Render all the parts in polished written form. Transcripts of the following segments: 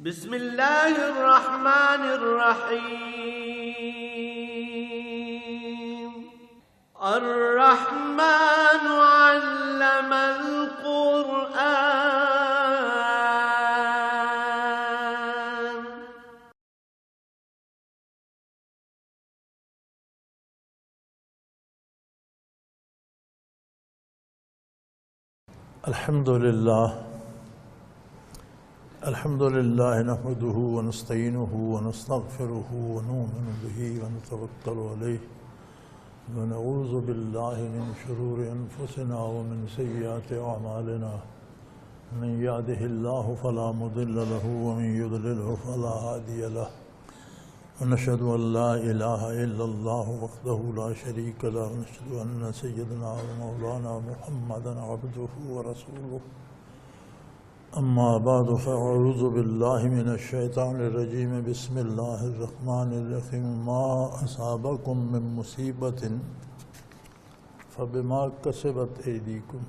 بسم اللہ الرحمن الرحیم الرحمن علم القرآن. الحمد لله نحمده ونستعينه ونستغفره ونؤمن به ونتوكل عليه ونعوذ بالله من شرور أنفسنا ومن سيئات أعمالنا من يهده الله فلا مضل له ومن يضلله فلا هادي له ونشهد أن لا إله إلا الله وحده لا شريك له ونشهد أن سيدنا ومولانا محمدا عبده ورسوله. أما بعد فأعوذ بالله من الشيطان الرجيم. بسم الله الرحمن الرحيم. ما أصابكم من مصيبة فبما كسبت أيديكم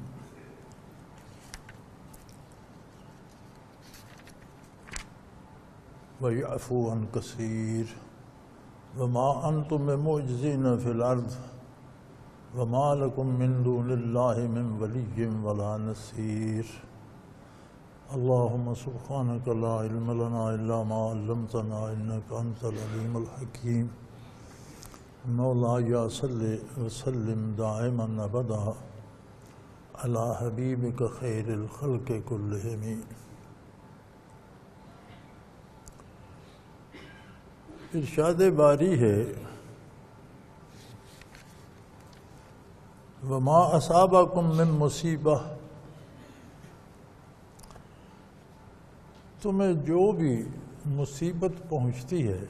ويعفو عن كثير وما أنتم بمعجزين في الأرض وما لكم من دون الله من ولي ولا نصير. اللهم سبحانك لا علم لنا إلا ما علمتنا إنك أنت العليم الحكيم. مولاي صل وسلم دائما أبدا على حبيبك خير الخلق كلهم. ارشاد باری ہے وما اصابکم من مصیبہ، تمہیں جو بھی مصیبت پہنچتی ہے،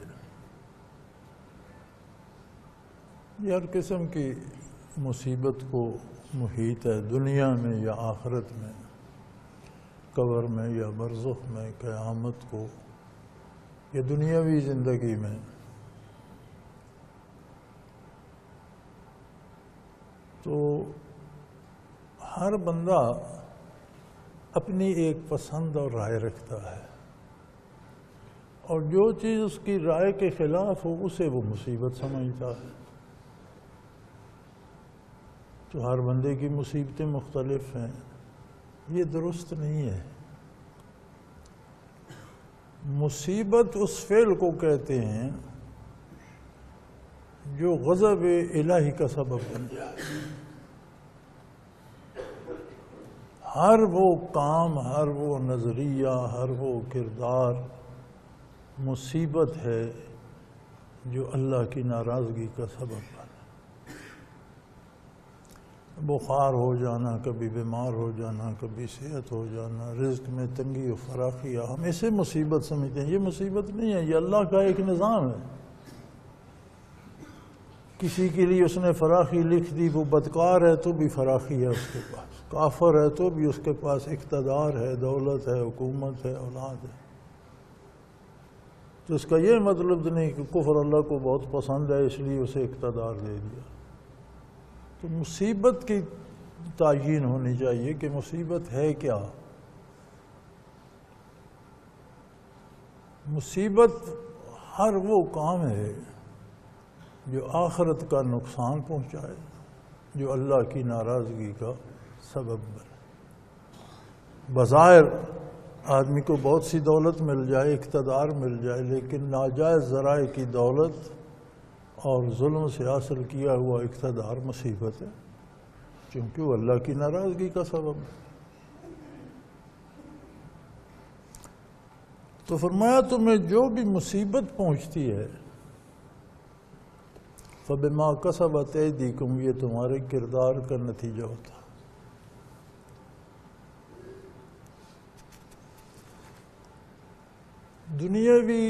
یہ ہر قسم کی مصیبت کو محیط ہے، دنیا میں یا آخرت میں، قبر میں یا برزخ میں، قیامت کو یا دنیاوی زندگی میں. تو ہر بندہ اپنی ایک پسند اور رائے رکھتا ہے، اور جو چیز اس کی رائے کے خلاف ہو اسے وہ مصیبت سمجھتا ہے. تو ہر بندے کی مصیبتیں مختلف ہیں، یہ درست نہیں ہے. مصیبت اس فعل کو کہتے ہیں جو غضب الہی کا سبب بن جائے. ہر وہ کام، ہر وہ نظریہ، ہر وہ کردار مصیبت ہے جو اللہ کی ناراضگی کا سبب بنا. بخار ہو جانا، کبھی بیمار ہو جانا، کبھی صحت ہو جانا، رزق میں تنگی و فراخی، ہم اسے مصیبت سمجھتے ہیں. یہ مصیبت نہیں ہے، یہ اللہ کا ایک نظام ہے. کسی کے لیے اس نے فراخی لکھ دی، وہ بدکار ہے تو بھی فراخی ہے اس کے پاس، کافر ہے تو بھی اس کے پاس اقتدار ہے، دولت ہے، حکومت ہے، اولاد ہے. تو اس کا یہ مطلب نہیں کہ کفر اللہ کو بہت پسند ہے اس لیے اسے اقتدار دے دیا. تو مصیبت کی تعیین ہونی چاہیے کہ مصیبت ہے کیا. مصیبت ہر وہ کام ہے جو آخرت کا نقصان پہنچائے، جو اللہ کی ناراضگی کا سبب بنے. بظاہر آدمی کو بہت سی دولت مل جائے، اقتدار مل جائے، لیکن ناجائز ذرائع کی دولت اور ظلم سے حاصل کیا ہوا اقتدار مصیبت ہے، کیونکہ وہ اللہ کی ناراضگی کا سبب ہے. تو فرمایا تمہیں جو بھی مصیبت پہنچتی ہے فَبِمَا كَسَبَتْ أَيْدِيكُمْ، یہ تمہارے کردار کا نتیجہ ہوتا ہے. دنیاوی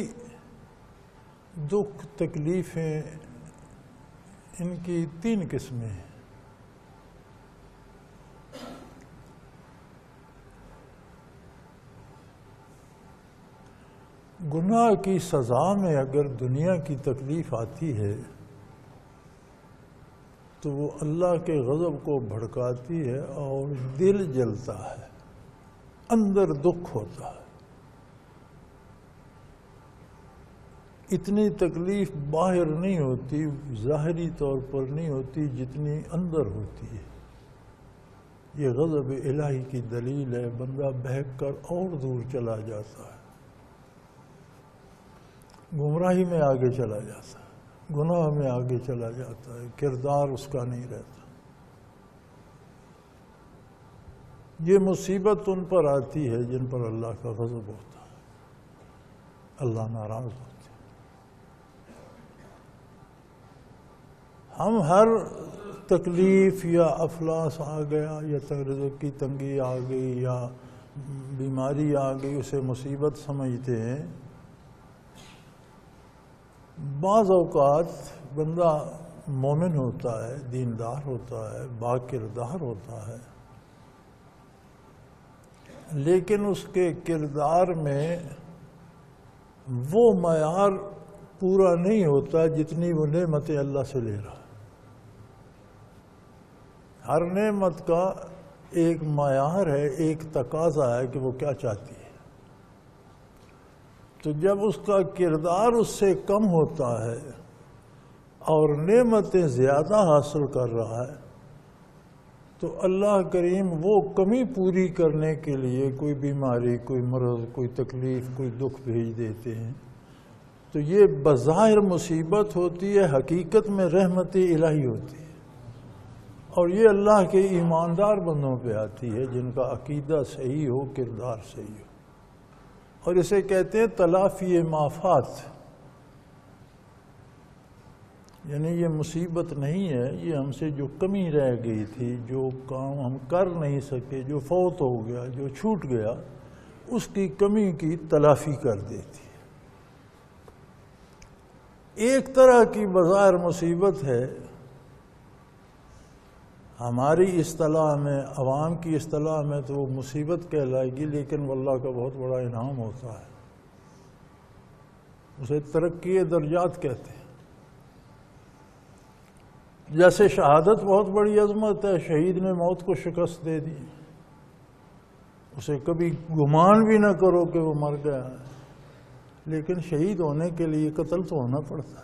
دکھ تکلیفیں ان کی 3 قسمیں ہیں. گناہ کی سزا میں اگر دنیا کی تکلیف آتی ہے تو وہ اللہ کے غضب کو بھڑکاتی ہے اور دل جلتا ہے، اندر دکھ ہوتا ہے. اتنی تکلیف باہر نہیں ہوتی، ظاہری طور پر نہیں ہوتی جتنی اندر ہوتی ہے۔ یہ غضب الہی کی دلیل ہے، بندہ بہک کر اور دور چلا جاتا ہے، گمراہی میں آگے چلا جاتا ہے، گناہ میں آگے چلا جاتا ہے، کردار اس کا نہیں رہتا۔ یہ مصیبت ان پر آتی ہے جن پر اللہ کا غضب ہوتا ہے، اللہ ناراض ہوتا ہے۔ ہم ہر تکلیف یا افلاس آ گیا یا رزق کی تنگی آ گئی یا بیماری آ گئی اسے مصیبت سمجھتے ہیں۔ بعض اوقات بندہ مومن ہوتا ہے، دیندار ہوتا ہے، با کردار ہوتا ہے، لیکن اس کے کردار میں وہ معیار پورا نہیں ہوتا جتنی وہ نعمتیں اللہ سے لے رہا ہے۔ ہر نعمت کا ایک معیار ہے، ایک تقاضا ہے کہ وہ کیا چاہتی ہے۔ تو جب اس کا کردار اس سے کم ہوتا ہے اور نعمتیں زیادہ حاصل کر رہا ہے تو اللہ کریم وہ کمی پوری کرنے کے لیے کوئی بیماری، کوئی مرض، کوئی تکلیف، کوئی دکھ بھیج دیتے ہیں۔ تو یہ بظاہر مصیبت ہوتی ہے، حقیقت میں رحمت الہی ہوتی ہے، اور یہ اللہ کے ایماندار بندوں پہ آتی ہے جن کا عقیدہ صحیح ہو، کردار صحیح ہو، اور اسے کہتے ہیں تلافی مافات۔ یعنی یہ مصیبت نہیں ہے، یہ ہم سے جو کمی رہ گئی تھی، جو کام ہم کر نہیں سکے، جو فوت ہو گیا، جو چھوٹ گیا، اس کی کمی کی تلافی کر دیتی ہے۔ ایک طرح کی بظاہر مصیبت ہے، ہماری اصطلاح میں، عوام کی اصطلاح میں تو وہ مصیبت کہلائے گی، لیکن وہ اللہ کا بہت بڑا انعام ہوتا ہے، اسے ترقی درجات کہتے ہیں۔ جیسے شہادت بہت بڑی عظمت ہے، شہید نے موت کو شکست دے دی، اسے کبھی گمان بھی نہ کرو کہ وہ مر گیا ہے، لیکن شہید ہونے کے لیے قتل تو ہونا پڑتا ہے۔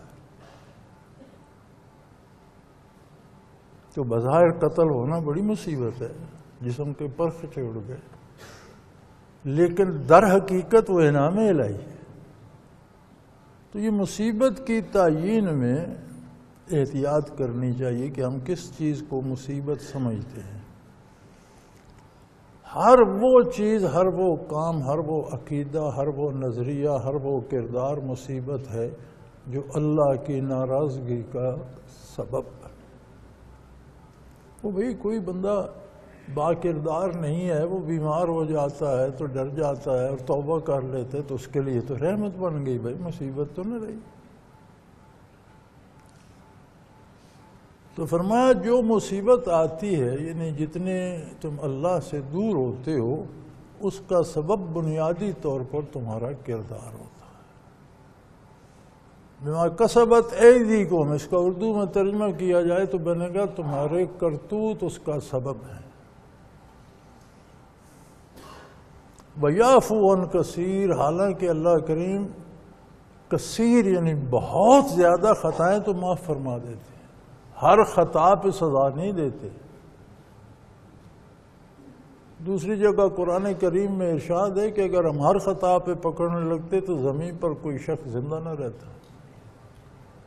تو بظاہر قتل ہونا بڑی مصیبت ہے، جسم کے پرخ چڑھ گئے، لیکن در حقیقت وہ انعام الہی ہے۔ تو یہ مصیبت کی تعیین میں احتیاط کرنی چاہیے کہ ہم کس چیز کو مصیبت سمجھتے ہیں۔ ہر وہ چیز، ہر وہ کام، ہر وہ عقیدہ، ہر وہ نظریہ، ہر وہ کردار مصیبت ہے جو اللہ کی ناراضگی کا سبب ہے۔ وہ بھئی کوئی بندہ با کردار نہیں ہے، وہ بیمار ہو جاتا ہے تو ڈر جاتا ہے اور توبہ کر لیتے ہے تو اس کے لیے تو رحمت بن گئی، بھائی مصیبت تو نہ رہی۔ تو فرمایا جو مصیبت آتی ہے، یعنی جتنے تم اللہ سے دور ہوتے ہو، اس کا سبب بنیادی طور پر تمہارا کردار ہوتا ہے۔ بما کسبت ایدیکم، اس کا اردو میں ترجمہ کیا جائے تو بنے گا تمہارے کرتوت اس کا سبب ہے۔ وَيَعْفُو عَنْ كَثِيرٍ، حالانکہ اللہ کریم کثیر یعنی بہت زیادہ خطائیں تو معاف فرما دیتے ہیں، ہر خطا پہ سزا نہیں دیتے۔ دوسری جگہ قرآن کریم میں ارشاد ہے کہ اگر ہم ہر خطا پہ پکڑنے لگتے تو زمین پر کوئی شخص زندہ نہ رہتا۔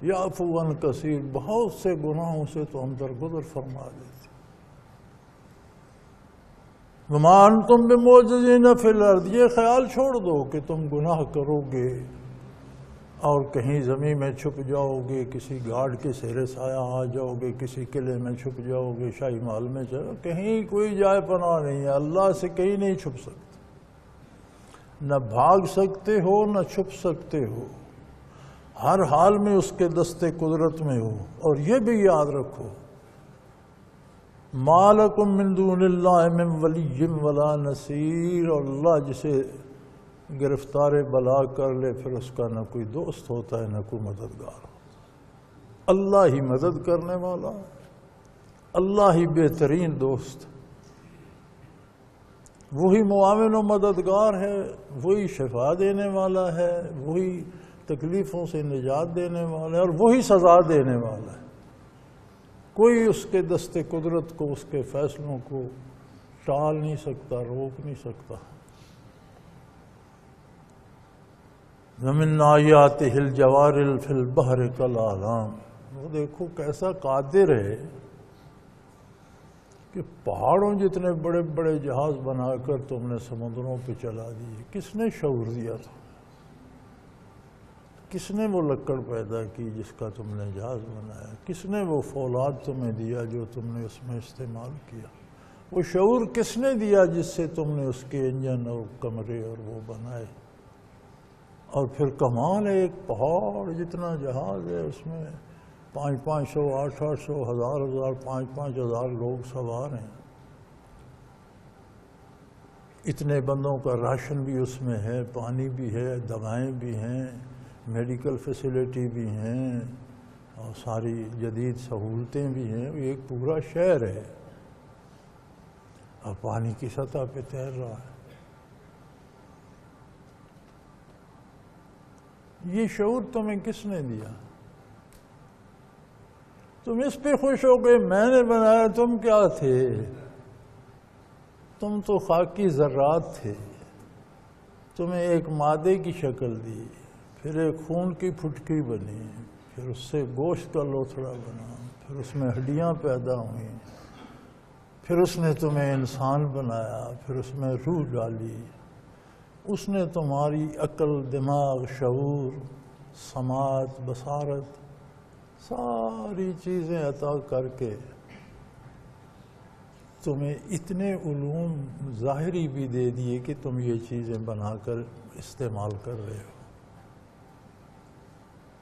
یعفو عن کثیر، بہت سے گناہوں سے تو ہم درگزر فرما دیتے۔ وما انتم بمعجزین فی الارض، یہ خیال چھوڑ دو کہ تم گناہ کرو گے اور کہیں زمین میں چھپ جاؤ گے، کسی گارڈ کے زیر سایہ آ جاؤ گے، کسی قلعے میں چھپ جاؤ گے، شاہی محل میں جاؤ، کہیں کوئی جائے پناہ نہیں ہے، اللہ سے کہیں نہیں چھپ سکتے، نہ بھاگ سکتے ہو نہ چھپ سکتے ہو، ہر حال میں اس کے دستے قدرت میں ہو۔ اور یہ بھی یاد رکھو، ما لکم من دون اللہ من ولی ولا نصیر، اور اللہ جسے گرفتار بلا کر لے پھر اس کا نہ کوئی دوست ہوتا ہے نہ کوئی مددگار ہوتا ہے۔ اللہ ہی مدد کرنے والا، اللہ ہی بہترین دوست، وہی معاون و مددگار ہے، وہی شفا دینے والا ہے، وہی تکلیفوں سے نجات دینے والا ہے اور وہی سزا دینے والا ہے. کوئی اس کے دست قدرت کو، اس کے فیصلوں کو ٹال نہیں سکتا، روک نہیں سکتا. وَمِنْ آیَاتِهِ الْجَوَارِ فِي الْبَحْرِ كَالْأَعْلَامِ. وہ دیکھو کیسا قادر ہے کہ پہاڑوں جتنے بڑے بڑے جہاز بنا کر تم نے سمندروں پہ چلا دیے. کس نے شعور دیا تھا؟ کس نے وہ لکڑ پیدا کی جس کا تم نے جہاز بنایا؟ کس نے وہ فولاد تمہیں دیا جو تم نے اس میں استعمال کیا؟ وہ شعور کس نے دیا جس سے تم نے اس کے انجن اور کمرے اور وہ بنائے؟ اور پھر کمال ہے، ایک پہاڑ جتنا جہاز ہے اس میں 500 800 1000 5000 لوگ سوار ہیں. اتنے بندوں کا راشن بھی اس میں ہے، پانی بھی ہے، دوائیں بھی ہیں، میڈیکل فیسلٹی بھی ہیں اور ساری جدید سہولتیں بھی ہیں. یہ ایک پورا شہر ہے اور پانی کی سطح پہ تیر رہا ہے. یہ شعور تمہیں کس نے دیا؟ تم اس پہ خوش ہو گئے میں نے بنایا. تم کیا تھے؟ تم تو خاکی ذرات تھے. تمہیں ایک مادے کی شکل دی، پھر ایک خون کی پھٹکی بنی، پھر اس سے گوشت کا لوتھڑا بنا، پھر اس میں ہڈیاں پیدا ہوئیں، پھر اس نے تمہیں انسان بنایا، پھر اس میں روح ڈالی. اس نے تمہاری عقل، دماغ، شعور، سماعت، بصارت، ساری چیزیں عطا کر کے تمہیں اتنے علوم ظاہری بھی دے دیے کہ تم یہ چیزیں بنا کر استعمال کر رہے ہو.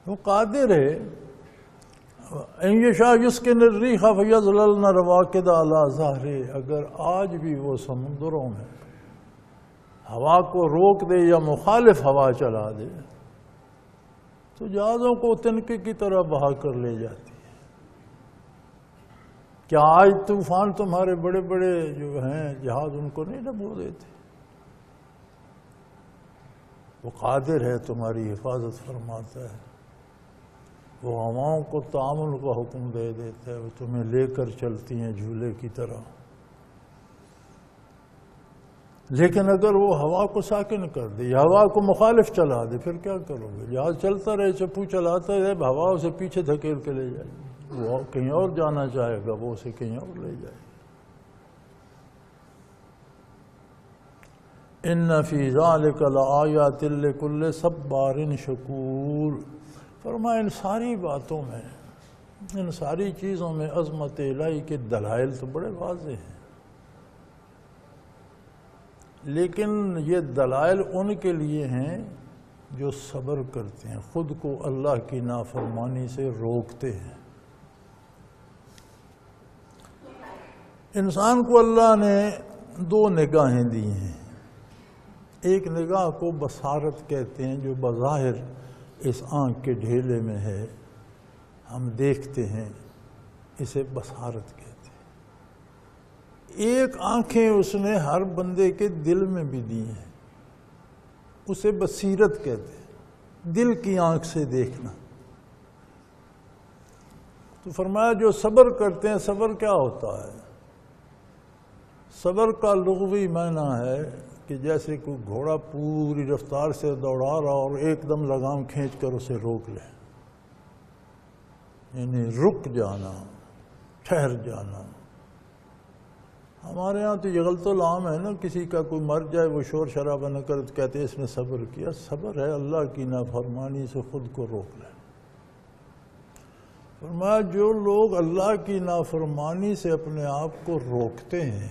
وہ قادر ہے. اِن یشاء یسکن الرِّیحَ فَیَظْلَلْنَ رَوَاکِدَ عَلَىٰ ظَہْرِهِ. اگر آج بھی وہ سمندروں میں ہوا کو روک دے یا مخالف ہوا چلا دے تو جہازوں کو تنکے کی طرح بہا کر لے جاتی ہے. کیا آج طوفان تمہارے بڑے بڑے جو ہیں جہاز ان کو نہیں ڈبو دیتے؟ وہ قادر ہے، تمہاری حفاظت فرماتا ہے. وہ ہواؤں کو تعامل کا حکم دے دیتا ہے، وہ تمہیں لے کر چلتی ہیں جھولے کی طرح. لیکن اگر وہ ہوا کو ساکن کر دے یا ہوا کو مخالف چلا دے پھر کیا کرو گے؟ جہاز چلتا رہے، چپو چلاتا رہے، ہوا اسے پیچھے دھکیل کے لے جائے گی. وہ کہیں اور جانا چاہے گا، وہ اسے کہیں اور لے جائے گی. ان فی ذلک لآیات لکل صبار شکور. فرمایا ان ساری باتوں میں، ان ساری چیزوں میں عظمت الہی کے دلائل تو بڑے واضح ہیں، لیکن یہ دلائل ان کے لیے ہیں جو صبر کرتے ہیں، خود کو اللہ کی نافرمانی سے روکتے ہیں. انسان کو اللہ نے دو نگاہیں دی ہیں. ایک نگاہ کو بصارت کہتے ہیں، جو بظاہر اس آنکھ کے ڈھیلے میں ہے، ہم دیکھتے ہیں، اسے بصارت کہتے ہیں. ایک آنکھیں اس نے ہر بندے کے دل میں بھی دی ہیں، اسے بصیرت کہتے ہیں، دل کی آنکھ سے دیکھنا. تو فرمایا جو صبر کرتے ہیں، صبر کیا ہوتا ہے؟ صبر کا لغوی معنی ہے کہ جیسے کوئی گھوڑا پوری رفتار سے دوڑا رہا اور ایک دم لگام کھینچ کر اسے روک لے، یعنی رک جانا، ٹھہر جانا. ہمارے ہاں تو یہ غلط العام ہے نا، کسی کا کوئی مر جائے وہ شور شرابہ نہ کرے تو کہتے ہیں اس نے صبر کیا. صبر ہے اللہ کی نافرمانی سے خود کو روک لے. فرمایا جو لوگ اللہ کی نافرمانی سے اپنے آپ کو روکتے ہیں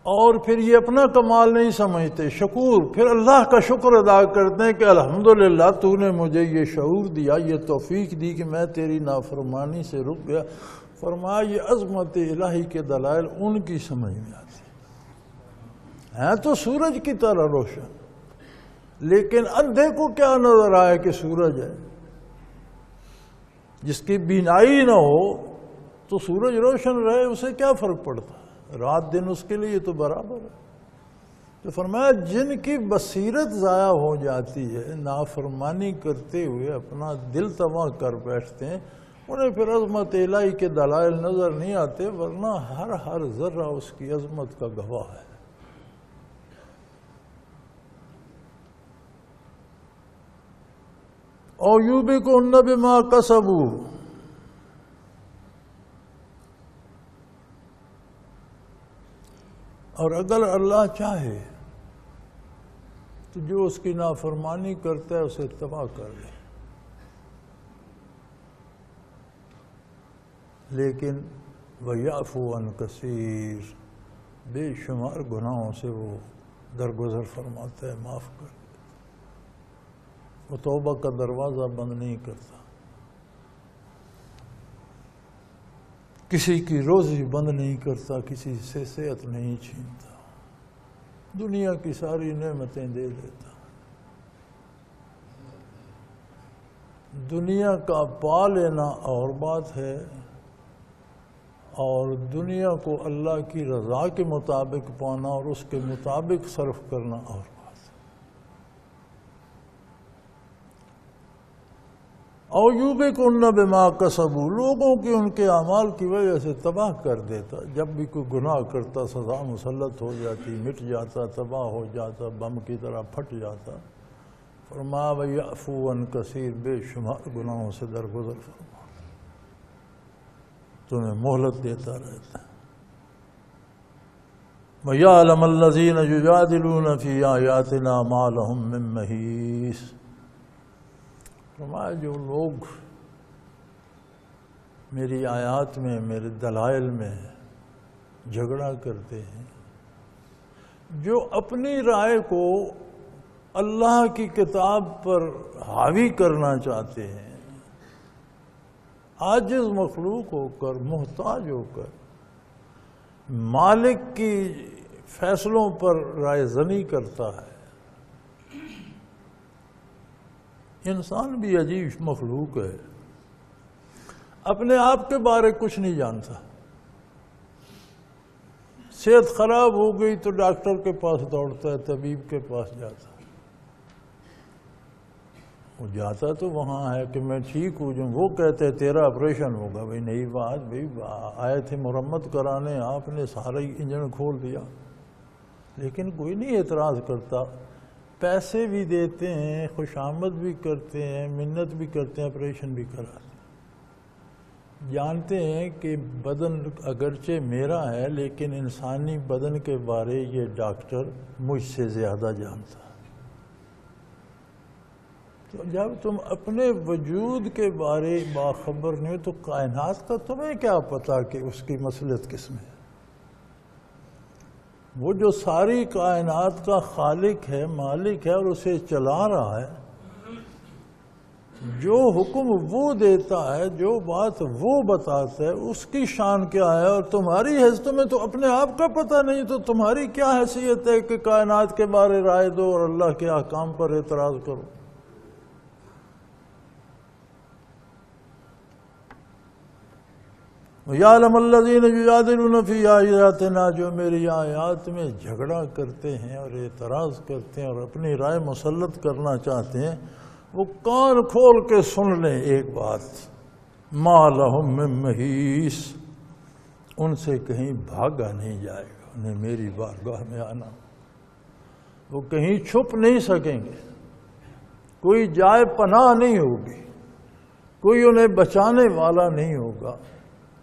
اور پھر یہ اپنا کمال نہیں سمجھتے، شکور، پھر اللہ کا شکر ادا کرتے ہیں کہ الحمدللہ تو نے مجھے یہ شعور دیا، یہ توفیق دی کہ میں تیری نافرمانی سے رک گیا. فرمایا یہ عظمت الہی کے دلائل ان کی سمجھ میں آتی ہیں تو سورج کی طرح روشن، لیکن اندھے کو کیا نظر آئے کہ سورج ہے؟ جس کی بینائی نہ ہو تو سورج روشن رہے، اسے کیا فرق پڑتا ہے؟ رات دن اس کے لیے تو برابر ہے. تو فرمایا جن کی بصیرت ضائع ہو جاتی ہے، نافرمانی کرتے ہوئے اپنا دل تباہ کر بیٹھتے ہیں، انہیں پھر عظمت الہی کے دلائل نظر نہیں آتے، ورنہ ہر ذرہ اس کی عظمت کا گواہ ہے۔ او یوبقن بما کسبوا، اور اگر اللہ چاہے تو جو اس کی نافرمانی کرتا ہے اسے تباہ کر دے، لیکن وَيَعْفُو عَنْ كَثِيرٍ، بے شمار گناہوں سے وہ درگزر فرماتا ہے، معاف کر دیتا۔ وہ توبہ کا دروازہ بند نہیں کرتا، کسی کی روزی بند نہیں کرتا، کسی سے صحت نہیں چھینتا، دنیا کی ساری نعمتیں دے دیتا۔ دنیا کا پا لینا اور بات ہے، اور دنیا کو اللہ کی رضا کے مطابق پانا اور اس کے مطابق صرف کرنا اور بات ہے۔ او یوبقن بما کسبوا، لوگوں کی ان کے اعمال کی وجہ سے تباہ کر دیتا۔ جب بھی کوئی گناہ کرتا سزا مسلط ہو جاتی، مٹ جاتا، تباہ ہو جاتا، بم کی طرح پھٹ جاتا۔ فرمایا وَيَعْفُو عَنْ كَثِيرٍ، بے شمار گناہوں سے درگزر فرما، تمہیں مہلت دیتا رہتا ہے۔ وَيَعْلَمَ الَّذِينَ يُجَادِلُونَ فِي آيَاتِنَا مَا لَهُم مِّن مَّحِيصٍ، فرمایا جو لوگ میری آیات میں، میرے دلائل میں جھگڑا کرتے ہیں، جو اپنی رائے کو اللہ کی کتاب پر حاوی کرنا چاہتے ہیں، عاجز مخلوق ہو کر، محتاج ہو کر، مالک کی فیصلوں پر رائے زنی کرتا ہے۔ انسان بھی عجیب مخلوق ہے، اپنے آپ کے بارے کچھ نہیں جانتا۔ صحت خراب ہو گئی تو ڈاکٹر کے پاس دوڑتا ہے، طبیب کے پاس جاتا ہے۔ وہ جاتا تو وہاں ہے کہ میں ٹھیک ہو جاؤں، وہ کہتے ہیں تیرا آپریشن ہوگا۔ بھئی نئی بات، بھئی آئے تھے مرمت کرانے، آپ نے سارا انجن کھول دیا، لیکن کوئی نہیں اعتراض کرتا۔ پیسے بھی دیتے ہیں، خوش آمد بھی کرتے ہیں، منت بھی کرتے ہیں، آپریشن بھی کراتے ہیں۔ جانتے ہیں کہ بدن اگرچہ میرا ہے، لیکن انسانی بدن کے بارے یہ ڈاکٹر مجھ سے زیادہ جانتا ہے۔ تو جب تم اپنے وجود کے بارے باخبر نہیں ہو تو کائنات کا تمہیں کیا پتا کہ اس کی مصلحت کس میں ہے؟ وہ جو ساری کائنات کا خالق ہے، مالک ہے، اور اسے چلا رہا ہے، جو حکم وہ دیتا ہے، جو بات وہ بتاتا ہے، اس کی شان کیا ہے؟ اور تمہاری حیثیت میں تو اپنے آپ کا پتہ نہیں، تو تمہاری کیا حیثیت ہے کہ کائنات کے بارے رائے دو اور اللہ کے احکام پر اعتراض کرو؟ وَيَعْلَمَ الَّذِينَ يُجَادِلُونَ فِي آيَاتِنَا، جو میری آیات میں جھگڑا کرتے ہیں اور اعتراض کرتے ہیں اور اپنی رائے مسلط کرنا چاہتے ہیں، وہ کان کھول کے سن لیں ایک بات، مَا لَهُم مِّن مَّحِيصٍ، ان سے کہیں بھاگا نہیں جائے گا، انہیں میری بارگاہ میں آنا، وہ کہیں چھپ نہیں سکیں گے، کوئی جائے پناہ نہیں ہوگی، کوئی انہیں بچانے والا نہیں ہوگا،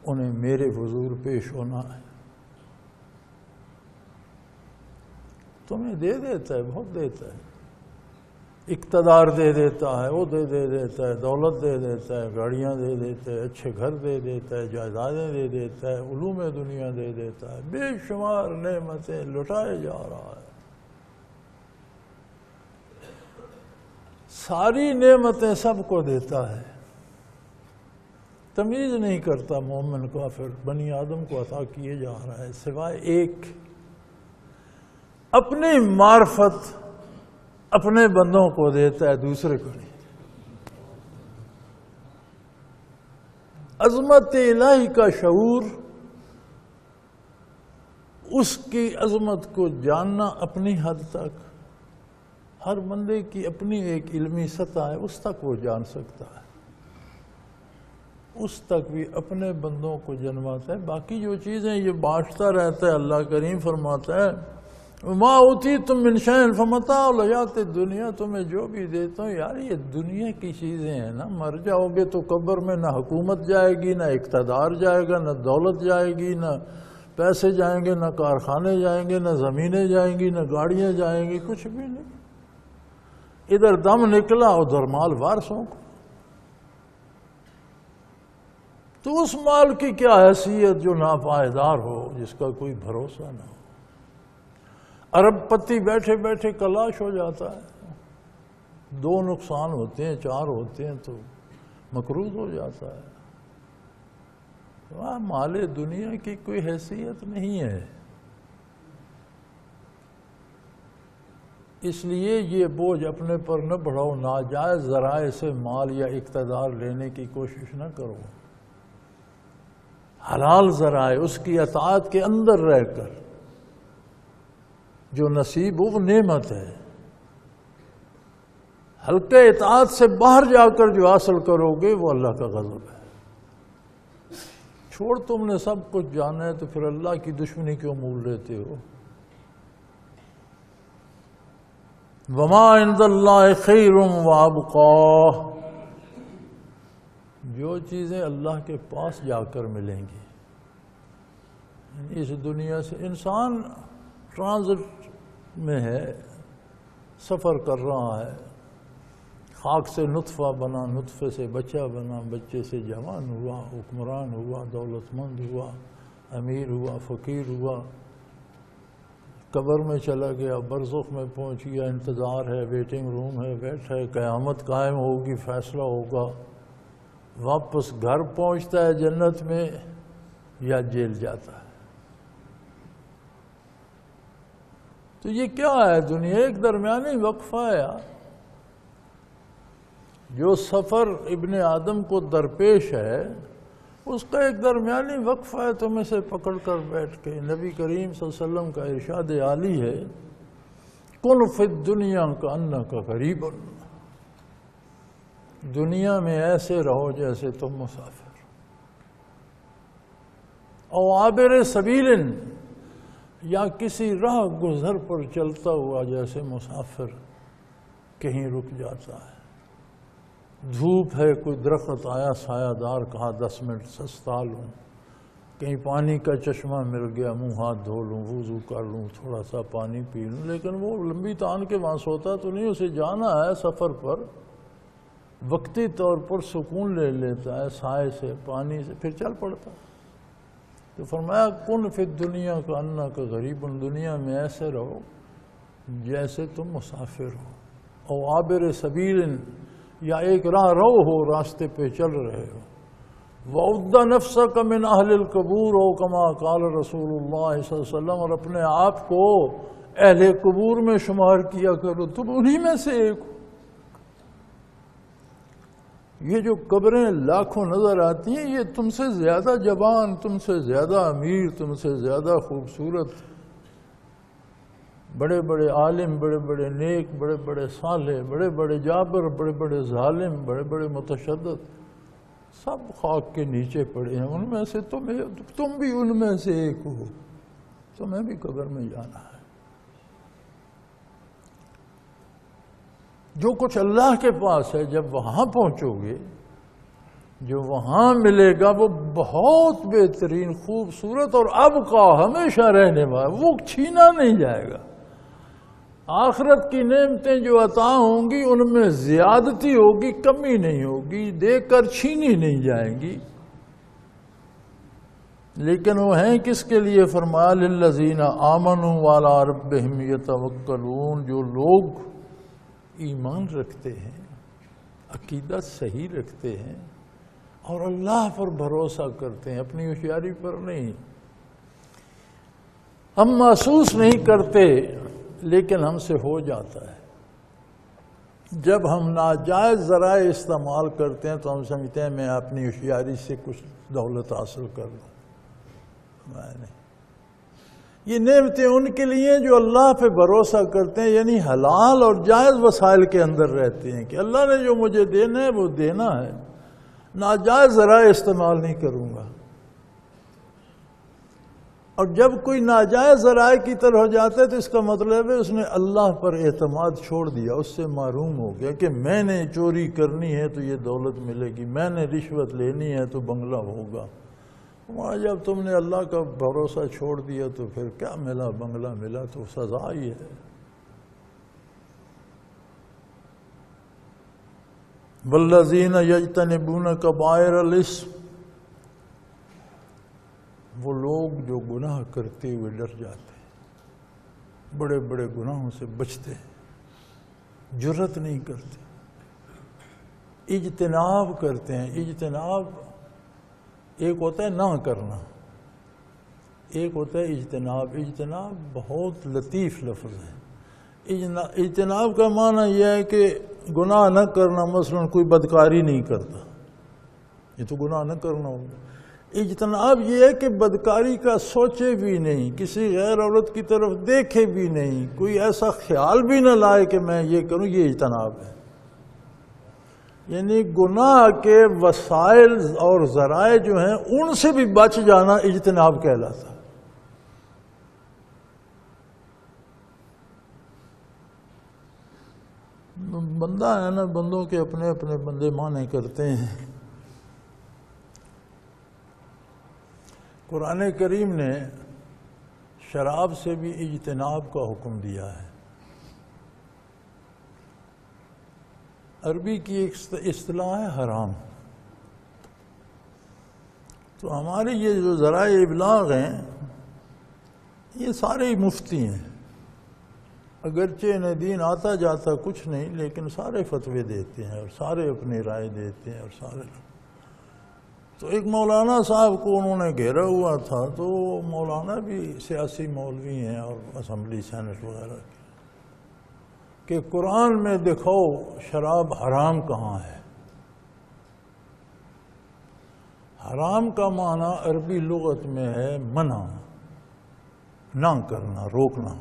انہیں میرے حضور پیش ہونا ہے۔ تمہیں دے دیتا ہے، بہت دیتا ہے، اقتدار دے دیتا ہے، وہ دے دیتا ہے، دولت دے دیتا ہے، گاڑیاں دے دیتا ہے، اچھے گھر دے دیتا ہے، جائیدادیں دے دیتا ہے، علوم دنیا دے دیتا ہے، بے شمار نعمتیں لٹائے جا رہا ہے۔ ساری نعمتیں سب کو دیتا ہے، تمیز نہیں کرتا مومن کافر، بنی آدم کو عطا کیے جا رہا ہے، سوائے ایک، اپنی معرفت اپنے بندوں کو دیتا ہے، دوسرے کو نہیں۔ عظمت الہی کا شعور اس کی عظمت کو جاننا اپنی حد تک، ہر بندے کی اپنی ایک علمی سطح ہے، اس تک وہ جان سکتا ہے، اس تک بھی اپنے بندوں کو جنواتا ہے۔ باقی جو چیزیں یہ بانٹتا رہتا ہے، اللہ کریم فرماتا ہے ما اوتیتم من شیء فمتاع الحیات الدنیا، تمہیں جو بھی دیتا ہوں یار یہ دنیا کی چیزیں ہیں نا، مر جاؤ گے تو قبر میں نہ حکومت جائے گی، نہ اقتدار جائے گا، نہ دولت جائے گی، نہ پیسے جائیں گے، نہ کارخانے جائیں گے، نہ زمینیں جائیں گی، نہ گاڑیاں جائیں گی، کچھ بھی نہیں۔ ادھر دم نکلا ادھر مال وارثوں کو، تو اس مال کی کیا حیثیت جو ناپائیدار ہو، جس کا کوئی بھروسہ نہ ہو۔ ارب پتی بیٹھے بیٹھے کلاش ہو جاتا ہے، 2 نقصان ہوتے ہیں 4 ہوتے ہیں تو مقروض ہو جاتا ہے۔ وہاں مال دنیا کی کوئی حیثیت نہیں ہے۔ اس لیے یہ بوجھ اپنے پر نہ بڑھاؤ، ناجائز ذرائع سے مال یا اقتدار لینے کی کوشش نہ کرو، حلال ذرائع اس کی اطاعت کے اندر رہ کر جو نصیب وہ نعمت ہے، ہلکے اطاعت سے باہر جا کر جو حاصل کرو گے وہ اللہ کا غضب ہے۔ چھوڑ تم نے سب کچھ جانا ہے تو پھر اللہ کی دشمنی کیوں مول لیتے ہو؟ وما عند اللہ خیر وابقا، جو چیزیں اللہ کے پاس جا کر ملیں گی، اس دنیا سے انسان ٹرانزٹ میں ہے، سفر کر رہا ہے، خاک سے نطفہ بنا، نطفے سے بچہ بنا، بچے سے جوان ہوا، حکمران ہوا، دولت مند ہوا، امیر ہوا، فقیر ہوا، قبر میں چلا گیا، برزخ میں پہنچ گیا، انتظار ہے، ویٹنگ روم ہے، بیٹھا ہے، قیامت قائم ہوگی، فیصلہ ہوگا، واپس گھر پہنچتا ہے جنت میں یا جیل جاتا ہے۔ تو یہ کیا ہے؟ دنیا ایک درمیانی وقفہ ہے یار۔ جو سفر ابن آدم کو درپیش ہے اس کا ایک درمیانی وقفہ ہے، تم اسے پکڑ کر بیٹھ کے نبی کریم صلی اللہ علیہ وسلم کا ارشاد عالی ہے کن فی الدنیا کانک غریب، دنیا میں ایسے رہو جیسے تم مسافر، او عابر سبیل، یا کسی راہ گزر پر چلتا ہوا جیسے مسافر کہیں رک جاتا ہے۔ دھوپ ہے، کوئی درخت آیا سایہ دار، کہا 10 منٹ سستا لوں، کہیں پانی کا چشمہ مل گیا، منہ ہاتھ دھو لوں، وضو کر لوں، تھوڑا سا پانی پی لوں، لیکن وہ لمبی تان کے وہاں سوتا تو نہیں، اسے جانا ہے سفر پر، وقتی طور پر سکون لے لیتا ہے سائے سے، پانی سے، پھر چل پڑتا ہے۔ تو فرمایا کن فی الدنیا کانک غریب، دنیا میں ایسے رہو جیسے تم مسافر ہو، او عابر سبیل، یا ایک راہ رو ہو، راستے پہ چل رہے ہو، وَعُدَّ نَفْسَكَ مِنْ أَهْلِ الْقُبُورِ، او کما قال رسول اللہ صلی اللہ علیہ وسلم، اور اپنے آپ کو اہل قبور میں شمار کیا کرو، تم انہی میں سے ایک ہو۔ یہ جو قبریں لاکھوں نظر آتی ہیں، یہ تم سے زیادہ جوان، تم سے زیادہ امیر، تم سے زیادہ خوبصورت، بڑے بڑے عالم، بڑے بڑے نیک، بڑے بڑے صالح، بڑے بڑے جابر، بڑے بڑے ظالم، بڑے بڑے متشدد، سب خاک کے نیچے پڑے ہیں، ان میں سے تم بھی ان میں سے ایک ہو، تمہیں بھی قبر میں جانا ہے۔ جو کچھ اللہ کے پاس ہے جب وہاں پہنچو گے، جو وہاں ملے گا وہ بہت بہترین، خوبصورت اور ابقا، ہمیشہ رہنے والا، وہ چھینا نہیں جائے گا۔ آخرت کی نعمتیں جو عطا ہوں گی ان میں زیادتی ہوگی، کمی نہیں ہوگی، دے کر چھینی نہیں جائیں گی، لیکن وہ ہیں کس کے لیے؟ فرمایا للذین آمنوا وعلی ربہم یتوکلون، جو لوگ ایمان رکھتے ہیں، عقیدت صحیح رکھتے ہیں اور اللہ پر بھروسہ کرتے ہیں، اپنی ہوشیاری پر نہیں۔ ہم محسوس نہیں کرتے لیکن ہم سے ہو جاتا ہے۔ جب ہم ناجائز ذرائع استعمال کرتے ہیں تو ہم سمجھتے ہیں میں اپنی ہوشیاری سے کچھ دولت حاصل کر لوں، میں نہیں۔ یہ نعمتیں ان کے لیے جو اللہ پہ بھروسہ کرتے ہیں، یعنی حلال اور جائز وسائل کے اندر رہتے ہیں کہ اللہ نے جو مجھے دینا ہے وہ دینا ہے، ناجائز ذرائع استعمال نہیں کروں گا۔ اور جب کوئی ناجائز ذرائع کی طرف جاتا ہے تو اس کا مطلب ہے اس نے اللہ پر اعتماد چھوڑ دیا، اس سے معروم ہو گیا کہ میں نے چوری کرنی ہے تو یہ دولت ملے گی، میں نے رشوت لینی ہے تو بنگلہ ہوگا۔ وہاں جب تم نے اللہ کا بھروسہ چھوڑ دیا تو پھر کیا ملا؟ بنگلہ ملا تو سزا ہی ہے۔ والذین یجتنبون کبائر الاسم، وہ لوگ جو گناہ کرتے ہوئے ڈر جاتے ہیں، بڑے بڑے گناہوں سے بچتے ہیں، جرأت نہیں کرتے، اجتناب کرتے ہیں۔ اجتناب ایک ہوتا ہے نہ کرنا، ایک ہوتا ہے اجتناب۔ اجتناب بہت لطیف لفظ ہے۔ اجتناب کا معنی یہ ہے کہ گناہ نہ کرنا، مثلا کوئی بدکاری نہیں کرتا، یہ تو گناہ نہ کرنا ہوگا۔ اجتناب یہ ہے کہ بدکاری کا سوچے بھی نہیں، کسی غیر عورت کی طرف دیکھے بھی نہیں، کوئی ایسا خیال بھی نہ لائے کہ میں یہ کروں، یہ اجتناب ہے۔ یعنی گناہ کے وسائل اور ذرائع جو ہیں ان سے بھی بچ جانا اجتناب کہلاتا ہے۔ بندہ ہے نا، بندوں کے اپنے اپنے بندے مانے کرتے ہیں۔ قرآن کریم نے شراب سے بھی اجتناب کا حکم دیا ہے۔ عربی کی ایک اصطلاح ہے حرام۔ تو ہمارے یہ جو ذرائع ابلاغ ہیں یہ سارے مفتی ہیں، اگرچہ انہیں دین آتا جاتا کچھ نہیں، لیکن سارے فتوے دیتے ہیں اور سارے اپنی رائے دیتے ہیں اور سارے۔ تو ایک مولانا صاحب کو انہوں نے گھیرا ہوا تھا، تو مولانا بھی سیاسی مولوی ہیں اور اسمبلی سینٹ وغیرہ کے، کہ قرآن میں دکھاؤ شراب حرام کہاں ہے۔ حرام کا معنی عربی لغت میں ہے منع، نہ کرنا، روکنا۔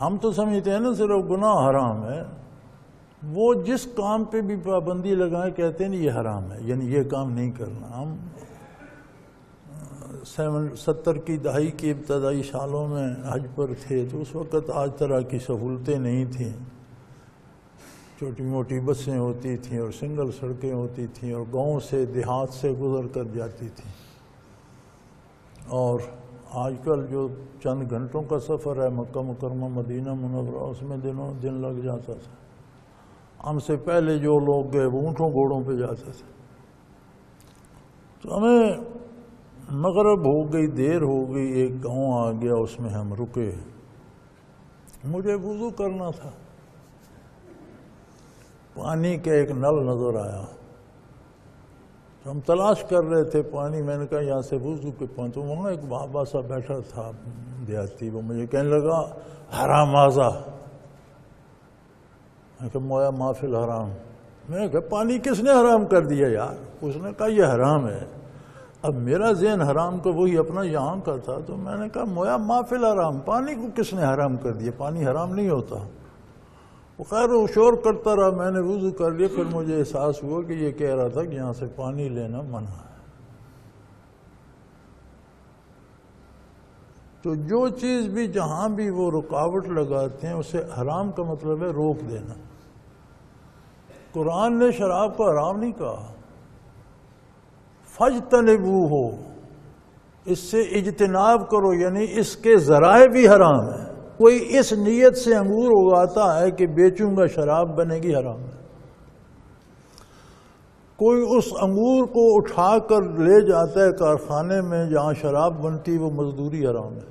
ہم تو سمجھتے ہیں نا صرف گناہ حرام ہے، وہ جس کام پہ بھی پابندی لگائیں کہتے ہیں یہ حرام ہے، یعنی یہ کام نہیں کرنا۔ ہم 70 کی دہائی کی ابتدائی سالوں میں حج پر تھے، تو اس وقت آج طرح کی سہولتیں نہیں تھیں، چھوٹی موٹی بسیں ہوتی تھیں اور سنگل سڑکیں ہوتی تھیں اور گاؤں سے دیہات سے گزر کر جاتی تھیں۔ اور آج کل جو چند گھنٹوں کا سفر ہے مکہ مکرمہ مدینہ منورہ، اس میں دن لگ جاتا تھا۔ ہم سے پہلے جو لوگ گئے وہ اونٹوں گھوڑوں پہ جاتے تھے۔ تو ہمیں مغرب ہو گئی، دیر ہو گئی، ایک گاؤں آ گیا، اس میں ہم رکے۔ مجھے وضو کرنا تھا، پانی کا ایک نل نظر آیا، ہم تلاش کر رہے تھے پانی۔ میں نے کہا یہاں سے وضو کے پانی، تو وہاں ایک بابا سا بیٹھا تھا دیہاتی، وہ مجھے کہنے لگا حرام آزا۔ میں کہا مویا معافی الحرام۔ میں نے کہا پانی کس نے حرام کر دیا یار؟ اس نے کہا یہ حرام ہے۔ اب میرا ذہن حرام کا وہی اپنا یہاں کا تھا، تو میں نے کہا مویا معافی الحرام، پانی کو کس نے حرام کر دیا؟ پانی حرام نہیں ہوتا۔ وہ خیر وہ شور کرتا رہا، میں نے وضو کر لیا۔ پھر مجھے احساس ہوا کہ یہ کہہ رہا تھا کہ یہاں سے پانی لینا منع ہے۔ تو جو چیز بھی جہاں بھی وہ رکاوٹ لگاتے ہیں اسے حرام کا مطلب ہے روک دینا۔ قرآن نے شراب کو حرام نہیں کہا، فَاجْتَنِبُوهُ، اس سے اجتناب کرو، یعنی اس کے ذرائع بھی حرام ہیں۔ کوئی اس نیت سے انگور اگاتا ہے کہ بیچوں گا شراب بنے گی، حرام ہے۔ کوئی اس انگور کو اٹھا کر لے جاتا ہے کارخانے میں جہاں شراب بنتی، وہ مزدوری حرام ہے۔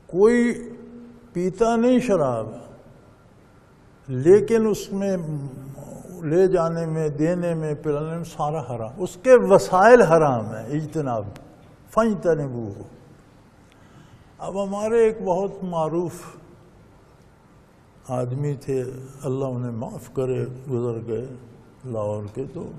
کوئی پیتا نہیں شراب، لیکن اس میں لے جانے میں، دینے میں، پلانے میں سارا حرام، اس کے وسائل حرام ہیں۔ اجتناب، فَاجْتَنِبُوهُ۔ اب ہمارے ایک بہت معروف آدمی تھے، اللہ انہیں معاف کرے، گزر گئے لاہور کے، تو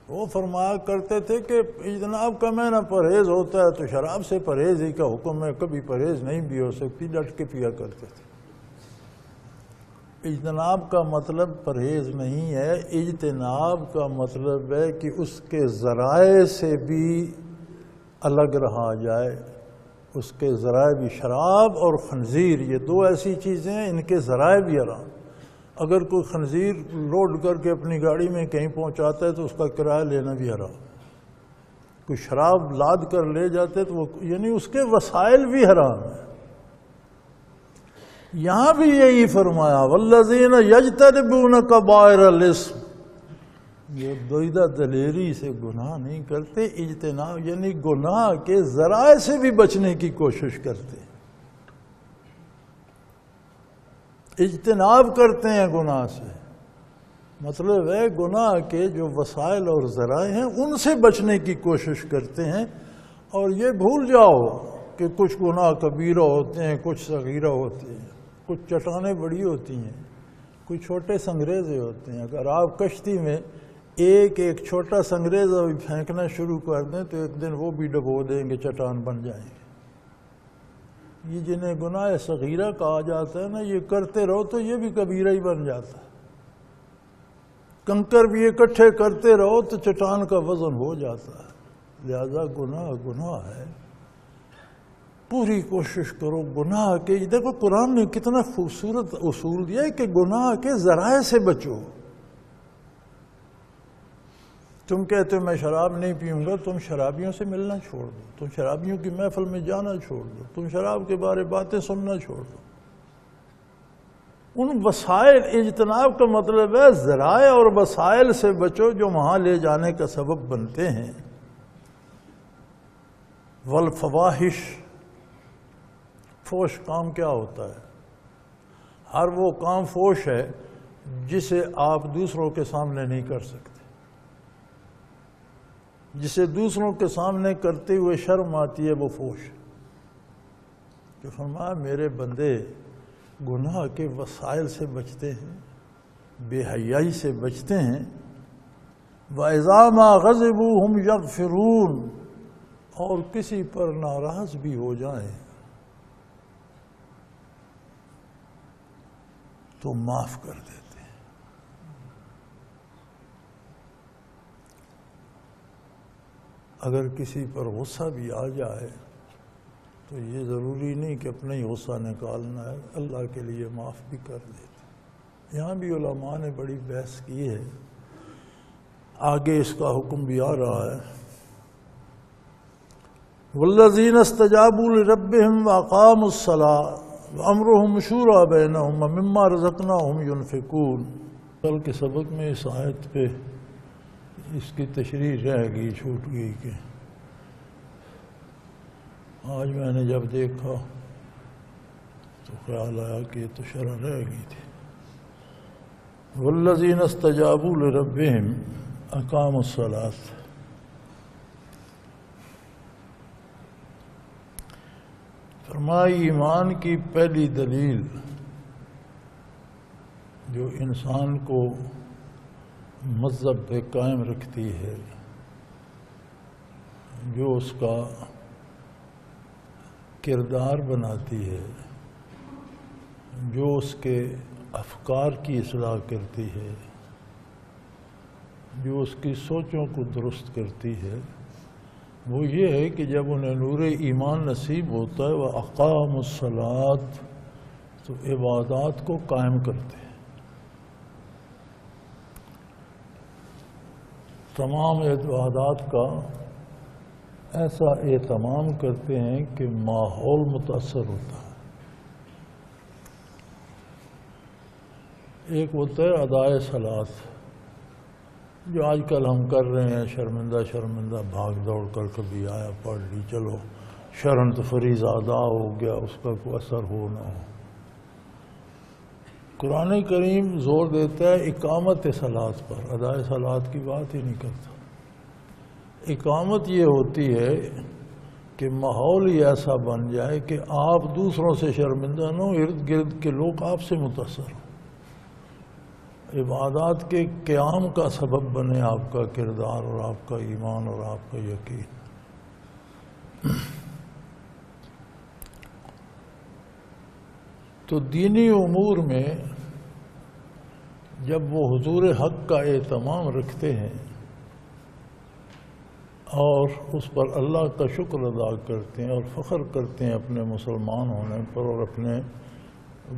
وہ فرمایا کرتے تھے کہ اجتناب کا معنی پرہیز ہوتا ہے تو شراب سے پرہیز ہی کا حکم ہے، کبھی پرہیز نہیں بھی ہو سکتی، ڈٹ کے پیا کرتے تھے۔ اجتناب کا مطلب پرہیز نہیں ہے، اجتناب کا مطلب ہے کہ اس کے ذرائع سے بھی الگ رہا جائے۔ اس کے ذرائع بھی، شراب اور خنزیر یہ دو ایسی چیزیں ہیں، ان کے ذرائع بھی حرام۔ اگر کوئی خنزیر لوڈ کر کے اپنی گاڑی میں کہیں پہنچاتا ہے تو اس کا کرایہ لینا بھی حرام۔ کوئی شراب لاد کر لے جاتے تو وہ یعنی اس کے وسائل بھی حرام ہیں۔ یہاں بھی یہی فرمایا والذین یجتنبون کبائر الاسم، یہ دویدہ دلیری سے گناہ نہیں کرتے، اجتناب یعنی گناہ کے ذرائع سے بھی بچنے کی کوشش کرتے ہیں، اجتناب کرتے ہیں گناہ سے۔ مطلب ہے گناہ کے جو وسائل اور ذرائع ہیں ان سے بچنے کی کوشش کرتے ہیں، اور یہ بھول جاؤ کہ کچھ گناہ کبیرہ ہوتے ہیں، کچھ صغیرہ ہوتے ہیں، کچھ چٹانیں بڑی ہوتی ہیں، کچھ چھوٹے سنگریزے ہوتے ہیں۔ اگر آپ کشتی میں ایک ایک چھوٹا سنگریزہ بھی پھینکنا شروع کر دیں تو ایک دن وہ بھی ڈبو دیں گے، چٹان بن جائیں گے۔ یہ جنہیں گناہ صغیرہ کہا جاتا ہے نا، یہ کرتے رہو تو یہ بھی کبیرہ ہی بن جاتا ہے۔ کنکر بھی اکٹھے کرتے رہو تو چٹان کا وزن ہو جاتا ہے۔ لہذا گناہ گناہ ہے، پوری کوشش کرو گناہ کے۔ دیکھو قرآن نے کتنا خوبصورت اصول دیا ہے کہ گناہ کے ذرائع سے بچو۔ تم کہتے ہو میں شراب نہیں پیوں گا، تم شرابیوں سے ملنا چھوڑ دو، تم شرابیوں کی محفل میں جانا چھوڑ دو، تم شراب کے بارے باتیں سننا چھوڑ دو۔ ان وسائل، اجتناب کا مطلب ہے ذرائع اور وسائل سے بچو جو وہاں لے جانے کا سبب بنتے ہیں۔ والفواحش، فوش کام کیا ہوتا ہے؟ ہر وہ کام فوش ہے جسے آپ دوسروں کے سامنے نہیں کر سکتے، جسے دوسروں کے سامنے کرتے ہوئے شرم آتی ہے، وہ فوش۔ کہ فرمایا میرے بندے گناہ کے وسائل سے بچتے ہیں، بے حیائی سے بچتے ہیں۔ وَإِذَا مَا غَضِبُوا هُمْ يَغْفِرُونَ، اور کسی پر ناراض بھی ہو جائیں تو معاف کر دیتے ہیں۔ اگر کسی پر غصہ بھی آ جائے تو یہ ضروری نہیں کہ اپنا ہی غصہ نکالنا ہے، اللہ کے لیے معاف بھی کر دیتے۔ یہاں بھی علماء نے بڑی بحث کی ہے، آگے اس کا حکم بھی آ رہا ہے۔ والذین استجابوا لربهم واقاموا الصلاۃ وامرهم شورى بینہم ومما رزقناہم ينفقون۔ کل کے سبق میں اس آیت پہ اس کی تشریح رہ گئی، چھوٹ گئی، کہ آج میں نے جب دیکھا تو خیال آیا کہ یہ تو شرح رہ گئی تھی۔ والذین استجابوا لربهم اقاموا الصلاۃ، فرمائی ایمان کی پہلی دلیل جو انسان کو مذہب پہ قائم رکھتی ہے، جو اس کا کردار بناتی ہے، جو اس کے افکار کی اصلاح کرتی ہے، جو اس کی سوچوں کو درست کرتی ہے، وہ یہ ہے کہ جب انہیں نور ایمان نصیب ہوتا ہے وہ اقاموا الصلاۃ، تو عبادات کو قائم کرتے ہیں۔ تمام عبادات کا ایسا اہتمام کرتے ہیں کہ ماحول متاثر ہوتا ہے۔ ایک ہوتا ہے ادائے صلاۃ، جو آج کل ہم کر رہے ہیں، شرمندہ شرمندہ بھاگ دوڑ کر کبھی آیا پڑھ لی، چلو شرن تو فریضہ ادا ہو گیا، اس کا کوئی اثر ہو نہ ہو۔ قرآن کریم زور دیتا ہے اقامت صلاۃ پر، ادائے صلاۃ کی بات ہی نہیں کرتا۔ اقامت یہ ہوتی ہے کہ ماحول ہی ایسا بن جائے کہ آپ دوسروں سے شرمندہ نہ ہو، ارد گرد کے لوگ آپ سے متاثر ہوں۔ عبادات کے قیام کا سبب بنے آپ کا کردار اور آپ کا ایمان اور آپ کا یقین۔ تو دینی امور میں جب وہ حضور حق کا اہتمام رکھتے ہیں اور اس پر اللہ کا شکر ادا کرتے ہیں اور فخر کرتے ہیں اپنے مسلمان ہونے پر اور اپنے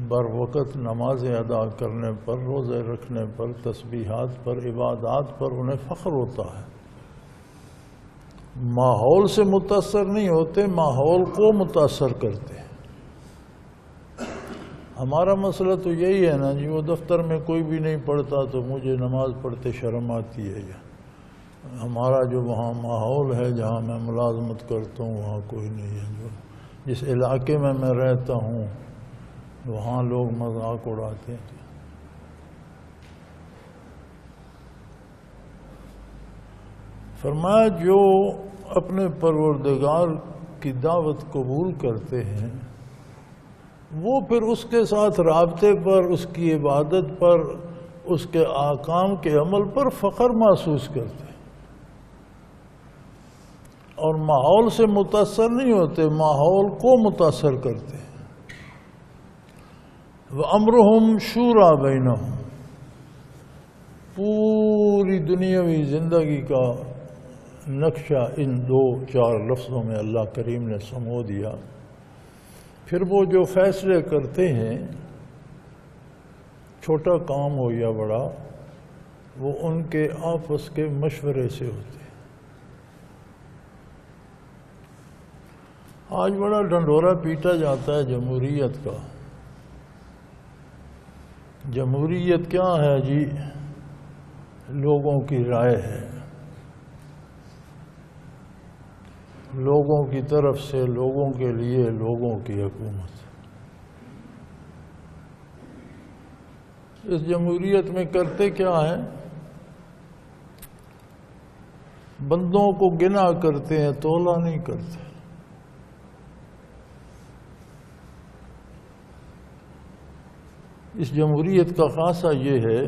بر وقت نمازیں ادا کرنے پر، روزے رکھنے پر، تسبیحات پر، عبادات پر انہیں فخر ہوتا ہے۔ ماحول سے متاثر نہیں ہوتے، ماحول کو متاثر کرتے ہیں۔ ہمارا مسئلہ تو یہی ہے نا جی، وہ دفتر میں کوئی بھی نہیں پڑھتا تو مجھے نماز پڑھتے شرم آتی ہے۔ ہمارا جو وہاں ماحول ہے جہاں میں ملازمت کرتا ہوں وہاں کوئی نہیں ہے، جو جس علاقے میں میں رہتا ہوں وہاں لوگ مذاق اڑاتے ہیں۔ فرمایا جو اپنے پروردگار کی دعوت قبول کرتے ہیں وہ پھر اس کے ساتھ رابطے پر، اس کی عبادت پر، اس کے احکام کے عمل پر فخر محسوس کرتے ہیں اور ماحول سے متاثر نہیں ہوتے، ماحول کو متاثر کرتے ہیں۔ وَأَمْرُهُمْ شُورَى بَيْنَهُمْ، پوری دنیاوی زندگی کا نقشہ ان 2-4 لفظوں میں اللہ کریم نے سمو دیا۔ پھر وہ جو فیصلے کرتے ہیں، چھوٹا کام ہو یا بڑا، وہ ان کے آپس کے مشورے سے ہوتے ہیں۔ آج بڑا ڈنڈورا پیٹا جاتا ہے جمہوریت کا۔ جمہوریت کیا ہے جی؟ لوگوں کی رائے ہے، لوگوں کی طرف سے، لوگوں کے لیے، لوگوں کی حکومت۔ اس جمہوریت میں کرتے کیا ہیں؟ بندوں کو گنا کرتے ہیں، تولا نہیں کرتے۔ اس جمہوریت کا خاصہ یہ ہے،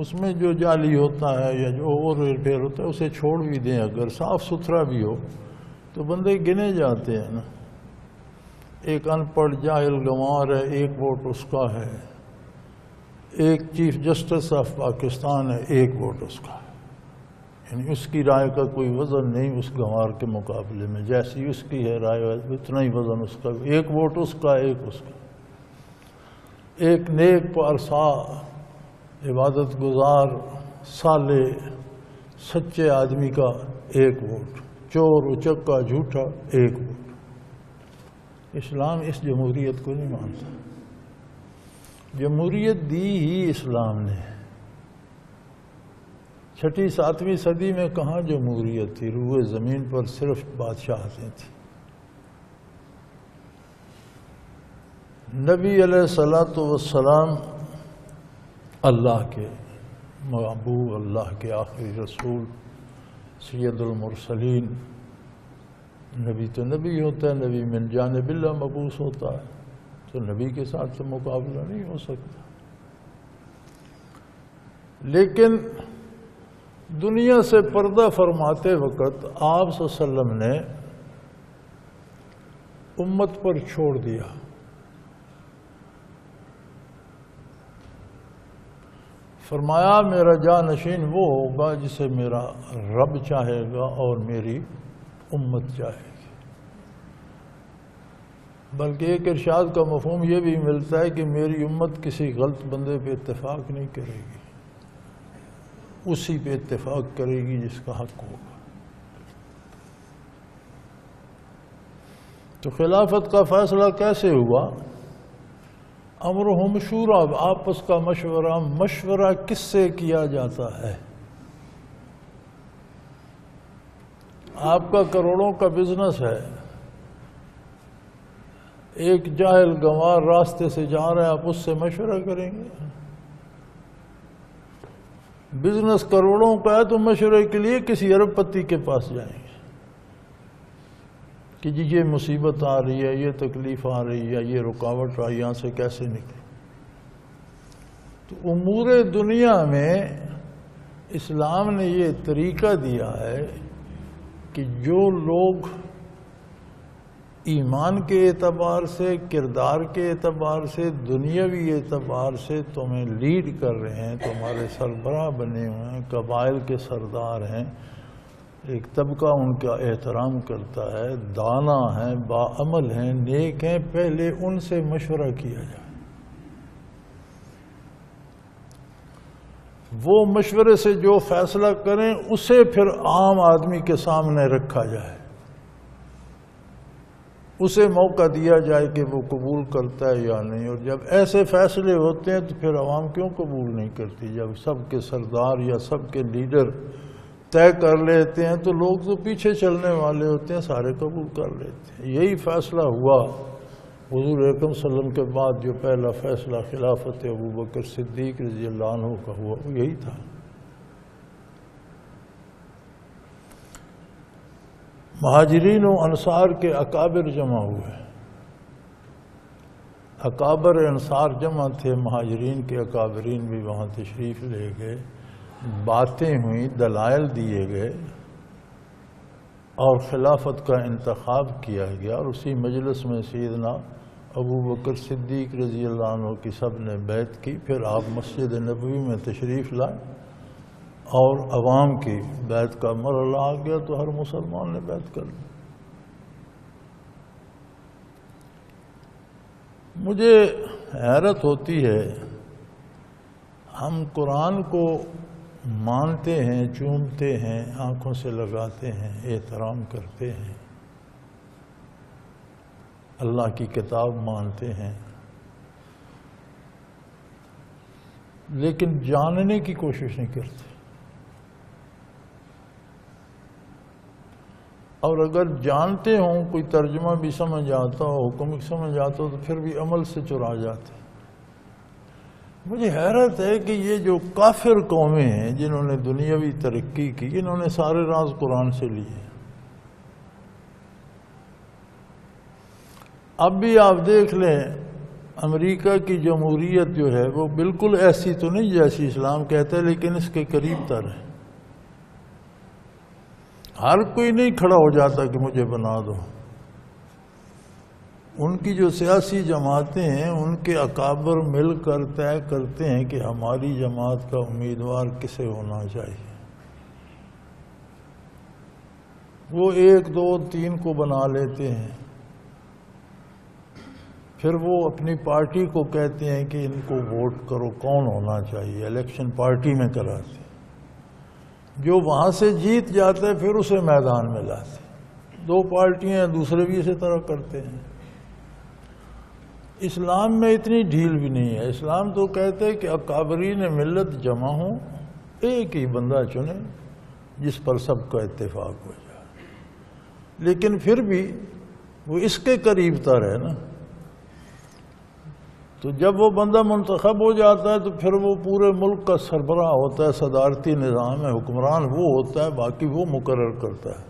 اس میں جو جعلی ہوتا ہے یا جو اور پھیر ہوتا ہے اسے چھوڑ بھی دیں، اگر صاف ستھرا بھی ہو تو بندے گنے جاتے ہیں نا۔ ایک ان پڑھ جاہل گنوار ہے، ایک ووٹ اس کا ہے، ایک چیف جسٹس آف پاکستان ہے، ایک ووٹ اس کا ہے، یعنی اس کی رائے کا کوئی وزن نہیں اس گنوار کے مقابلے میں، جیسی اس کی ہے رائے اتنا ہی وزن اس کا، ایک ووٹ اس کا، ایک اس کا۔ ایک نیک پارسا، عبادت گزار، صالح، سچے آدمی کا ایک ووٹ، چور، اچکا، جھوٹا ایک ووٹ۔ اسلام اس جمہوریت کو نہیں مانتا۔ جمہوریت دی ہی اسلام نے۔ 6 7ویں صدی میں کہاں جمہوریت تھی؟ روئے زمین پر صرف بادشاہتیں تھیں۔ نبی علیہ السلام اللہ کے محبوب، اللہ کے آخری رسول، سید المرسلین۔ نبی تو نبی ہوتا ہے، نبی من جانب اللہ مبعوث ہوتا ہے، تو نبی کے ساتھ تو مقابلہ نہیں ہو سکتا۔ لیکن دنیا سے پردہ فرماتے وقت آپ صلی اللہ علیہ وسلم نے امت پر چھوڑ دیا۔ فرمایا میرا جانشین وہ ہوگا جسے میرا رب چاہے گا اور میری امت چاہے گی۔ بلکہ ایک ارشاد کا مفہوم یہ بھی ملتا ہے کہ میری امت کسی غلط بندے پہ اتفاق نہیں کرے گی، اسی پہ اتفاق کرے گی جس کا حق ہوگا۔ تو خلافت کا فیصلہ کیسے ہوا؟ امرہم شورا، آپس کا مشورہ۔ مشورہ کس سے کیا جاتا ہے؟ آپ کا کروڑوں کا بزنس ہے، ایک جاہل گنوار راستے سے جا رہے ہیں، آپ اس سے مشورہ کریں گے؟ بزنس کروڑوں کا ہے تو مشورے کے لیے کسی ارب پتی کے پاس جائیں گے کہ جی یہ مصیبت آ رہی ہے، یہ تکلیف آ رہی ہے، یہ رکاوٹ آئی، یہاں سے کیسے نکلیں؟ تو امور دنیا میں اسلام نے یہ طریقہ دیا ہے کہ جو لوگ ایمان کے اعتبار سے، کردار کے اعتبار سے، دنیاوی اعتبار سے تمہیں لیڈ کر رہے ہیں، تمہارے سربراہ بنے ہوئے ہیں، قبائل کے سردار ہیں، ایک طبقہ ان کا احترام کرتا ہے، دانا ہیں، باعمل ہیں، نیک ہیں، پہلے ان سے مشورہ کیا جائے، وہ مشورے سے جو فیصلہ کریں اسے پھر عام آدمی کے سامنے رکھا جائے، اسے موقع دیا جائے کہ وہ قبول کرتا ہے یا نہیں۔ اور جب ایسے فیصلے ہوتے ہیں تو پھر عوام کیوں قبول نہیں کرتی؟ جب سب کے سردار یا سب کے لیڈر طے کر لیتے ہیں تو لوگ تو پیچھے چلنے والے ہوتے ہیں، سارے قبول کر لیتے ہیں۔ یہی فیصلہ ہوا حضور اکرم صلی اللہ علیہ وسلم کے بعد، جو پہلا فیصلہ خلافت ابوبکر صدیق رضی اللہ عنہ کا ہوا وہ یہی تھا۔ مہاجرین و انصار کے اکابر جمع ہوئے، اکابر انصار جمع تھے، مہاجرین کے اکابرین بھی وہاں تشریف لے گئے، باتیں ہوئیں، دلائل دیے گئے اور خلافت کا انتخاب کیا گیا، اور اسی مجلس میں سیدنا ابوبکر صدیق رضی اللہ عنہ کی سب نے بیعت کی۔ پھر آپ مسجد نبوی میں تشریف لائے اور عوام کی بیعت کا مرحلہ آ گیا تو ہر مسلمان نے بیعت کر لی۔ مجھے حیرت ہوتی ہے، ہم قرآن کو مانتے ہیں، چومتے ہیں، آنکھوں سے لگاتے ہیں، احترام کرتے ہیں، اللہ کی کتاب مانتے ہیں، لیکن جاننے کی کوشش نہیں کرتے، اور اگر جانتے ہوں، کوئی ترجمہ بھی سمجھ آتا ہو، حکم بھی سمجھ آتا ہو، تو پھر بھی عمل سے چرا جاتے ہیں۔ مجھے حیرت ہے کہ یہ جو کافر قومیں ہیں جنہوں نے دنیاوی ترقی کی، انہوں نے سارے راز قرآن سے لیے۔ اب بھی آپ دیکھ لیں، امریکہ کی جمہوریت جو ہے وہ بالکل ایسی تو نہیں جیسی اسلام کہتا ہے، لیکن اس کے قریب تر ہے۔ ہر کوئی نہیں کھڑا ہو جاتا کہ مجھے بنا دو۔ ان کی جو سیاسی جماعتیں ہیں، ان کے اکابر مل کر طے کرتے ہیں کہ ہماری جماعت کا امیدوار کسے ہونا چاہیے۔ وہ 1 2 3 کو بنا لیتے ہیں، پھر وہ اپنی پارٹی کو کہتے ہیں کہ ان کو ووٹ کرو، کون ہونا چاہیے، الیکشن پارٹی میں کراتے ہیں۔ جو وہاں سے جیت جاتا ہے پھر اسے میدان میں لاتے ہیں۔ 2 پارٹیاں دوسرے بھی اسی طرح کرتے ہیں۔ اسلام میں اتنی ڈھیل بھی نہیں ہے۔ اسلام تو کہتے ہیں کہ اکابرین ملت جمع ہوں، ایک ہی بندہ چنے جس پر سب کا اتفاق ہو جائے، لیکن پھر بھی وہ اس کے قریب تر ہے نا۔ تو جب وہ بندہ منتخب ہو جاتا ہے تو پھر وہ پورے ملک کا سربراہ ہوتا ہے، صدارتی نظام ہے، حکمران وہ ہوتا ہے، باقی وہ مقرر کرتا ہے۔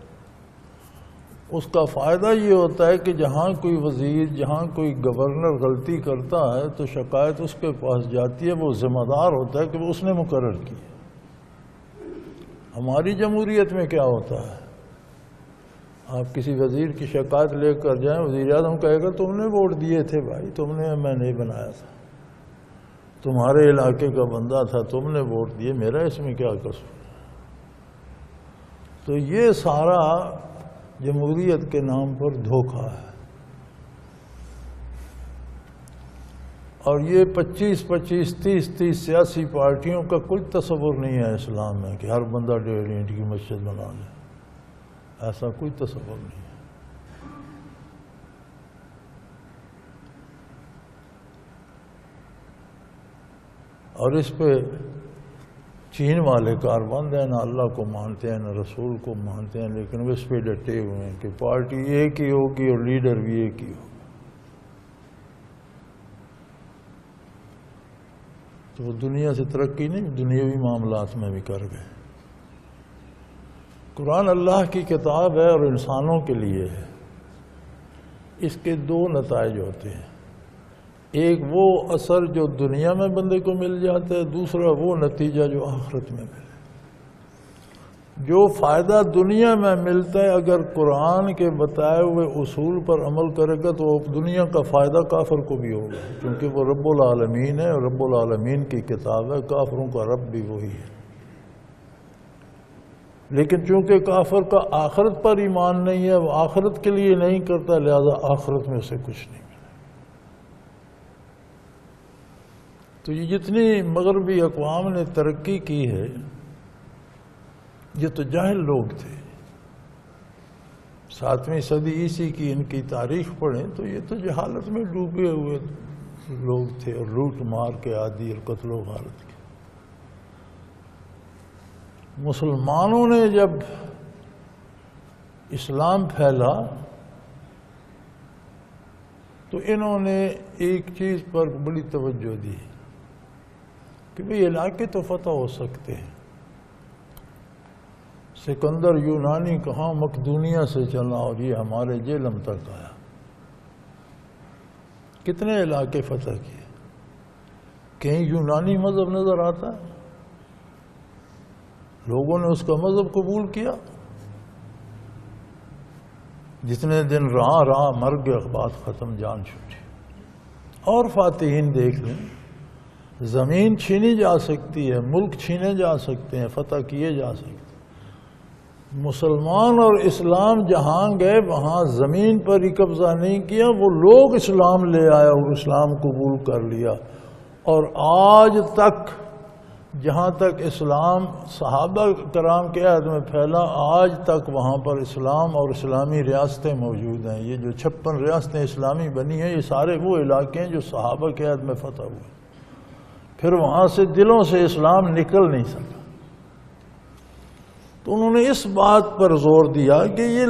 اس کا فائدہ یہ ہوتا ہے کہ جہاں کوئی وزیر، جہاں کوئی گورنر غلطی کرتا ہے تو شکایت اس کے پاس جاتی ہے، وہ ذمہ دار ہوتا ہے کہ وہ اس نے مقرر کی۔ ہماری جمہوریت میں کیا ہوتا ہے؟ آپ کسی وزیر کی شکایت لے کر جائیں، وزیر اعظم کہے گا تم نے ووٹ دیے تھے بھائی، تم نے، میں نہیں بنایا تھا، تمہارے علاقے کا بندہ تھا، تم نے ووٹ دیے، میرا اس میں کیا قصور؟ تو یہ سارا جمہوریت کے نام پر دھوکہ ہے۔ اور یہ 25 30 سیاسی پارٹیوں کا کوئی تصور نہیں ہے اسلام میں کہ ہر بندہ 1.5 اینٹ کی مسجد بنا لے، ایسا کوئی تصور نہیں ہے۔ اور اس پہ چین والے کاربند ہیں، نہ اللہ کو مانتے ہیں نہ رسول کو مانتے ہیں، لیکن وہ اس پہ ڈٹے ہوئے ہیں کہ پارٹی ایک ہی ہوگی اور لیڈر بھی ایک ہی ہوگا۔ تو وہ دنیا سے ترقی نہیں، دنیاوی معاملات میں بھی کر گئے۔ قرآن اللہ کی کتاب ہے اور انسانوں کے لیے ہے۔ اس کے 2 نتائج ہوتے ہیں۔ ایک وہ اثر جو دنیا میں بندے کو مل جاتا ہے، دوسرا وہ نتیجہ جو آخرت میں ملے۔ جو فائدہ دنیا میں ملتا ہے اگر قرآن کے بتائے ہوئے اصول پر عمل کرے گا تو دنیا کا فائدہ کافر کو بھی ہوگا، کیونکہ وہ رب العالمین ہے اور رب العالمین کی کتاب ہے، کافروں کا رب بھی وہی ہے۔ لیکن چونکہ کافر کا آخرت پر ایمان نہیں ہے، وہ آخرت کے لیے نہیں کرتا، لہذا آخرت میں سے کچھ نہیں ملے۔ تو یہ جتنی مغربی اقوام نے ترقی کی ہے، یہ تو جاہل لوگ تھے۔ 7ویں صدی عیسوی کی ان کی تاریخ پڑھیں تو یہ تو جہالت میں ڈوبے ہوئے لوگ تھے اور لوٹ مار کے عادی اور قتل و غارت کے۔ مسلمانوں نے جب اسلام پھیلا تو انہوں نے ایک چیز پر بڑی توجہ دی کہ بھئی علاقے تو فتح ہو سکتے ہیں۔ سکندر یونانی کہاں مقدونیہ سے چلا اور یہ ہمارے جیلم تک آیا، کتنے علاقے فتح کیے، کہیں یونانی مذہب نظر آتا ہے؟ لوگوں نے اس کا مذہب قبول کیا، جتنے دن رہا مر گیا، بات ختم، جان چھوٹی۔ اور فاتحین دیکھ لیں، زمین چھینی جا سکتی ہے، ملک چھینے جا سکتے ہیں، فتح کیے جا سکتے ہیں۔ مسلمان اور اسلام جہاں گئے وہاں زمین پر ہی قبضہ نہیں کیا، وہ لوگ اسلام لے آیا اور اسلام قبول کر لیا۔ اور آج تک جہاں تک اسلام صحابہ کرام کے عہد میں پھیلا، آج تک وہاں پر اسلام اور اسلامی ریاستیں موجود ہیں۔ یہ جو 56 ریاستیں اسلامی بنی ہیں، یہ سارے وہ علاقے ہیں جو صحابہ کے عہد میں فتح ہوئے، پھر وہاں سے دلوں سے اسلام نکل نہیں سکا۔ تو انہوں نے اس بات پر زور دیا کہ یہ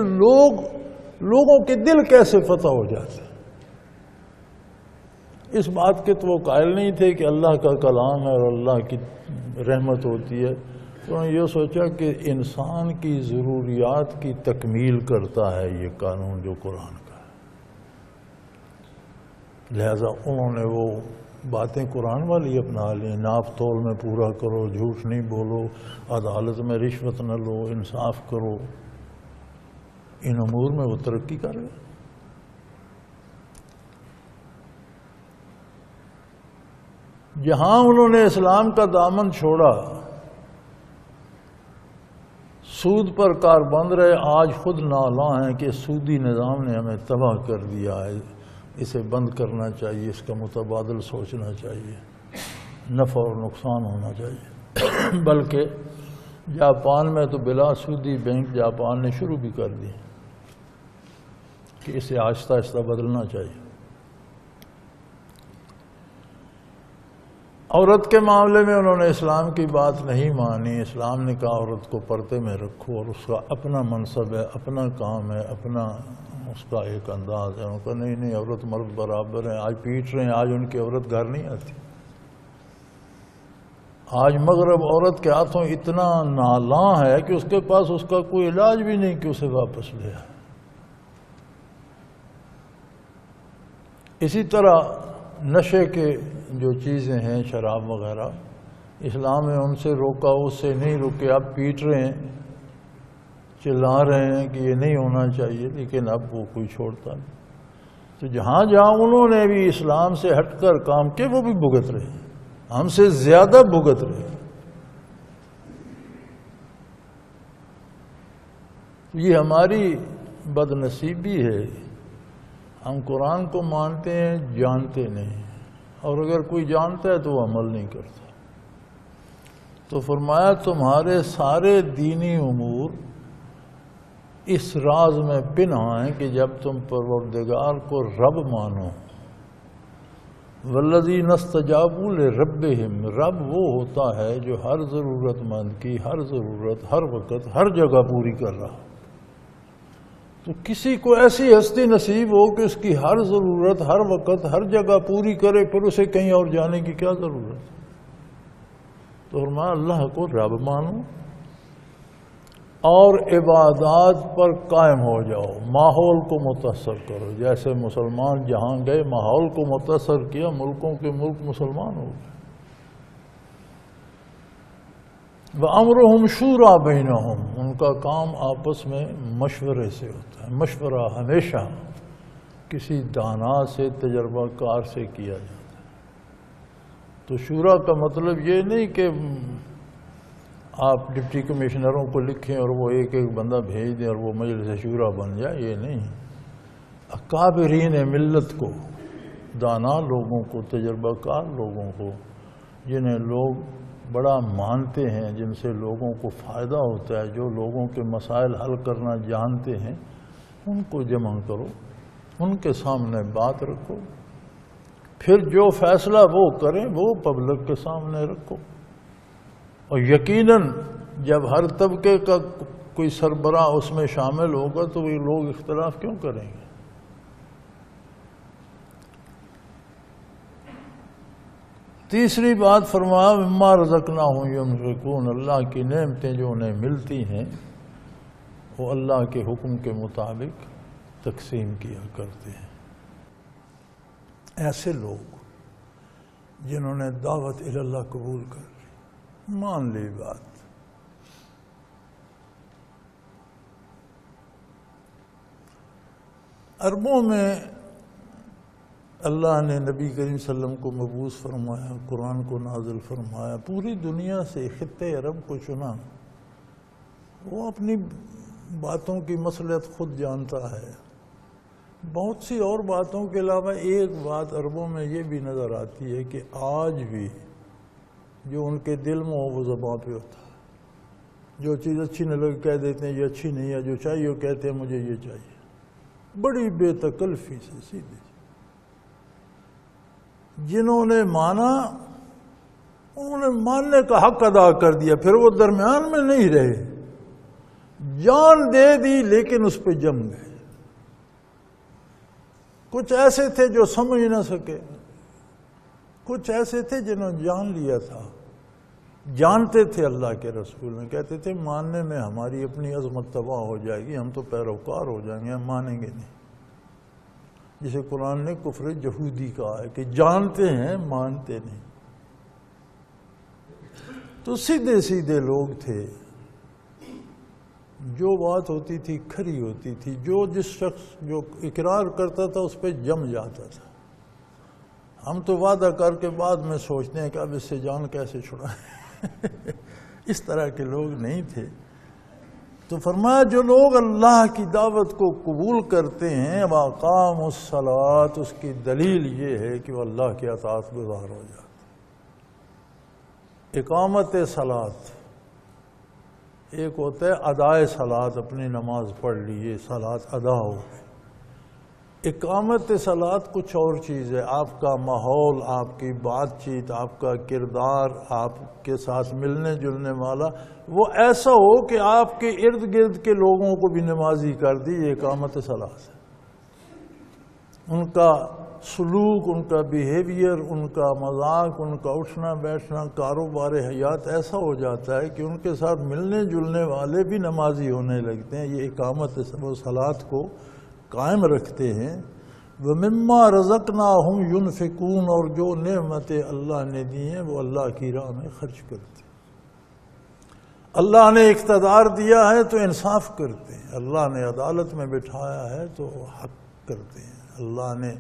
لوگوں کے دل کیسے فتح ہو جاتے ہیں۔ اس بات کے تو وہ قائل نہیں تھے کہ اللہ کا کلام ہے اور اللہ کی رحمت ہوتی ہے۔ تو انہوں نے یہ سوچا کہ انسان کی ضروریات کی تکمیل کرتا ہے یہ قانون جو قرآن کا ہے، لہذا انہوں نے وہ باتیں قرآن والی اپنا لیں، ناپ تول میں پورا کرو، جھوٹ نہیں بولو، عدالت میں رشوت نہ لو، انصاف کرو۔ ان امور میں وہ ترقی کر گئے۔ جہاں انہوں نے اسلام کا دامن چھوڑا، سود پر کار بند رہے، آج خود نالاں ہیں کہ سودی نظام نے ہمیں تباہ کر دیا ہے، اسے بند کرنا چاہیے، اس کا متبادل سوچنا چاہیے، نفع اور نقصان ہونا چاہیے۔ بلکہ جاپان میں تو بلا سودی بینک جاپان نے شروع بھی کر دی کہ اسے آہستہ آہستہ بدلنا چاہیے۔ عورت کے معاملے میں انہوں نے اسلام کی بات نہیں مانی۔ اسلام نے کہا عورت کو پردے میں رکھو اور اس کا اپنا منصب ہے، اپنا کام ہے، اپنا اس کا ایک انداز ہے۔ ان کا نہیں عورت مرد برابر ہیں۔ آج پیٹ رہے ہیں، آج ان کی عورت گھر نہیں آتی۔ آج مغرب عورت کے ہاتھوں اتنا نالاں ہے کہ اس کے پاس اس کا کوئی علاج بھی نہیں کہ اسے واپس لے آئے۔ اسی طرح نشے کے جو چیزیں ہیں، شراب وغیرہ، اسلام نے ان سے روکا، اس سے نہیں روکے۔ اب پیٹ رہے ہیں، چلا رہے ہیں کہ یہ نہیں ہونا چاہیے، لیکن اب وہ کوئی چھوڑتا نہیں۔ تو جہاں جہاں انہوں نے بھی اسلام سے ہٹ کر کام کیے، وہ بھی بھگت رہے ہیں، ہم سے زیادہ بھگت رہے ہیں۔ یہ ہماری بد نصیبی ہے، ہم قرآن کو مانتے ہیں، جانتے نہیں، اور اگر کوئی جانتا ہے تو وہ عمل نہیں کرتا۔ تو فرمایا تمہارے سارے دینی امور اس راز میں پنہاں ہیں کہ جب تم پروردگار کو رب مانو۔ والذین استجابوا لربہم، رب وہ ہوتا ہے جو ہر ضرورت مند کی ہر ضرورت ہر وقت ہر جگہ پوری کر رہا۔ تو کسی کو ایسی ہستی نصیب ہو کہ اس کی ہر ضرورت ہر وقت ہر جگہ پوری کرے، پھر اسے کہیں اور جانے کی کیا ضرورت؟ تو فرمایا اللہ کو رب مانو، اور عبادات پر قائم ہو جاؤ، ماحول کو متاثر کرو۔ جیسے مسلمان جہاں گئے ماحول کو متاثر کیا، ملکوں کے ملک مسلمان ہو گئے۔ وَأَمْرُهُمْ شُورَىٰ بَيْنَهُمْ، ان کا کام آپس میں مشورے سے ہوتا ہے۔ مشورہ ہمیشہ کسی دانا سے، تجربہ کار سے کیا جاتا ہے۔ تو شورا کا مطلب یہ نہیں کہ آپ ڈپٹی کمشنروں کو لکھیں اور وہ ایک ایک بندہ بھیج دیں اور وہ مجلس شورا بن جائے، یہ نہیں۔ اکابرین ملت کو، دانا لوگوں کو، تجربہ کار لوگوں کو، جنہیں لوگ بڑا مانتے ہیں، جن سے لوگوں کو فائدہ ہوتا ہے، جو لوگوں کے مسائل حل کرنا جانتے ہیں، ان کو جمع کرو، ان کے سامنے بات رکھو، پھر جو فیصلہ وہ کریں وہ پبلک کے سامنے رکھو۔ اور یقیناً جب ہر طبقے کا کوئی سربراہ اس میں شامل ہوگا تو وہ لوگ اختلاف کیوں کریں گے؟ تیسری بات فرمایا مما رزقناہم ینفقون، اللہ کی نعمتیں جو انہیں ملتی ہیں وہ اللہ کے حکم کے مطابق تقسیم کیا کرتے ہیں۔ ایسے لوگ جنہوں نے دعوت اللہ قبول کر لی، مان لی بات، عربوں میں اللہ نے نبی کریم صلی اللہ علیہ وسلم کو مبعوث فرمایا، قرآن کو نازل فرمایا، پوری دنیا سے خطے عرب کو چنا۔ وہ اپنی باتوں کی مصلحت خود جانتا ہے۔ بہت سی اور باتوں کے علاوہ ایک بات عربوں میں یہ بھی نظر آتی ہے کہ آج بھی جو ان کے دل میں ہو وہ زبان پہ ہوتا ہے۔ جو چیز اچھی نہ لگے کہہ دیتے ہیں یہ اچھی نہیں ہے، جو چاہیے وہ کہتے ہیں مجھے یہ چاہیے، بڑی بے تکلفی سے سیدھے۔ جنہوں نے مانا انہوں نے ماننے کا حق ادا کر دیا، پھر وہ درمیان میں نہیں رہے، جان دے دی لیکن اس پہ جم گئے۔ کچھ ایسے تھے جو سمجھ نہ سکے، کچھ ایسے تھے جنہوں نے جان لیا تھا، جانتے تھے اللہ کے رسول نے، کہتے تھے ماننے میں ہماری اپنی عظمت تباہ ہو جائے گی، ہم تو پیروکار ہو جائیں گے، ہم مانیں گے نہیں۔ جسے قرآن نے کفر یہودی کہا ہے کہ جانتے ہیں مانتے نہیں۔ تو سیدھے سیدھے لوگ تھے، جو بات ہوتی تھی کھری ہوتی تھی، جو جس شخص جو اقرار کرتا تھا اس پہ جم جاتا تھا۔ ہم تو وعدہ کر کے بعد میں سوچتے ہیں کہ اب اس سے جان کیسے چھڑائیں۔ اس طرح کے لوگ نہیں تھے۔ تو فرمایا جو لوگ اللہ کی دعوت کو قبول کرتے ہیں وَأَقَامُوا الصَّلَاةَ، اس کی دلیل یہ ہے کہ وہ اللہ کی اطاعت گزار ہو جاتے۔ اقامت صلاۃ ایک ہوتا ہے ادائے صلاۃ، اپنی نماز پڑھ لی، یہ صلاۃ ادا ہو گئی۔ اقامت صلاۃ کچھ اور چیز ہے، آپ کا ماحول، آپ کی بات چیت، آپ کا کردار، آپ کے ساتھ ملنے جلنے والا وہ ایسا ہو کہ آپ کے ارد گرد کے لوگوں کو بھی نمازی کر دی، یہ اقامت صلاۃ ہے۔ ان کا سلوک، ان کا بیہیویئر، ان کا مذاق، ان کا اٹھنا بیٹھنا، کاروبار حیات ایسا ہو جاتا ہے کہ ان کے ساتھ ملنے جلنے والے بھی نمازی ہونے لگتے ہیں۔ یہ اقامت صلاۃ کو قائم رکھتے ہیں۔ وَمِمَّا رَزَقْنَاهُمْ يُنْفِقُونَ، اور جو نعمتیں اللہ نے دی ہیں وہ اللہ کی راہ میں خرچ کرتے ہیں۔ اللہ نے اقتدار دیا ہے تو انصاف کرتے ہیں، اللہ نے عدالت میں بٹھایا ہے تو حق کرتے ہیں، اللہ نے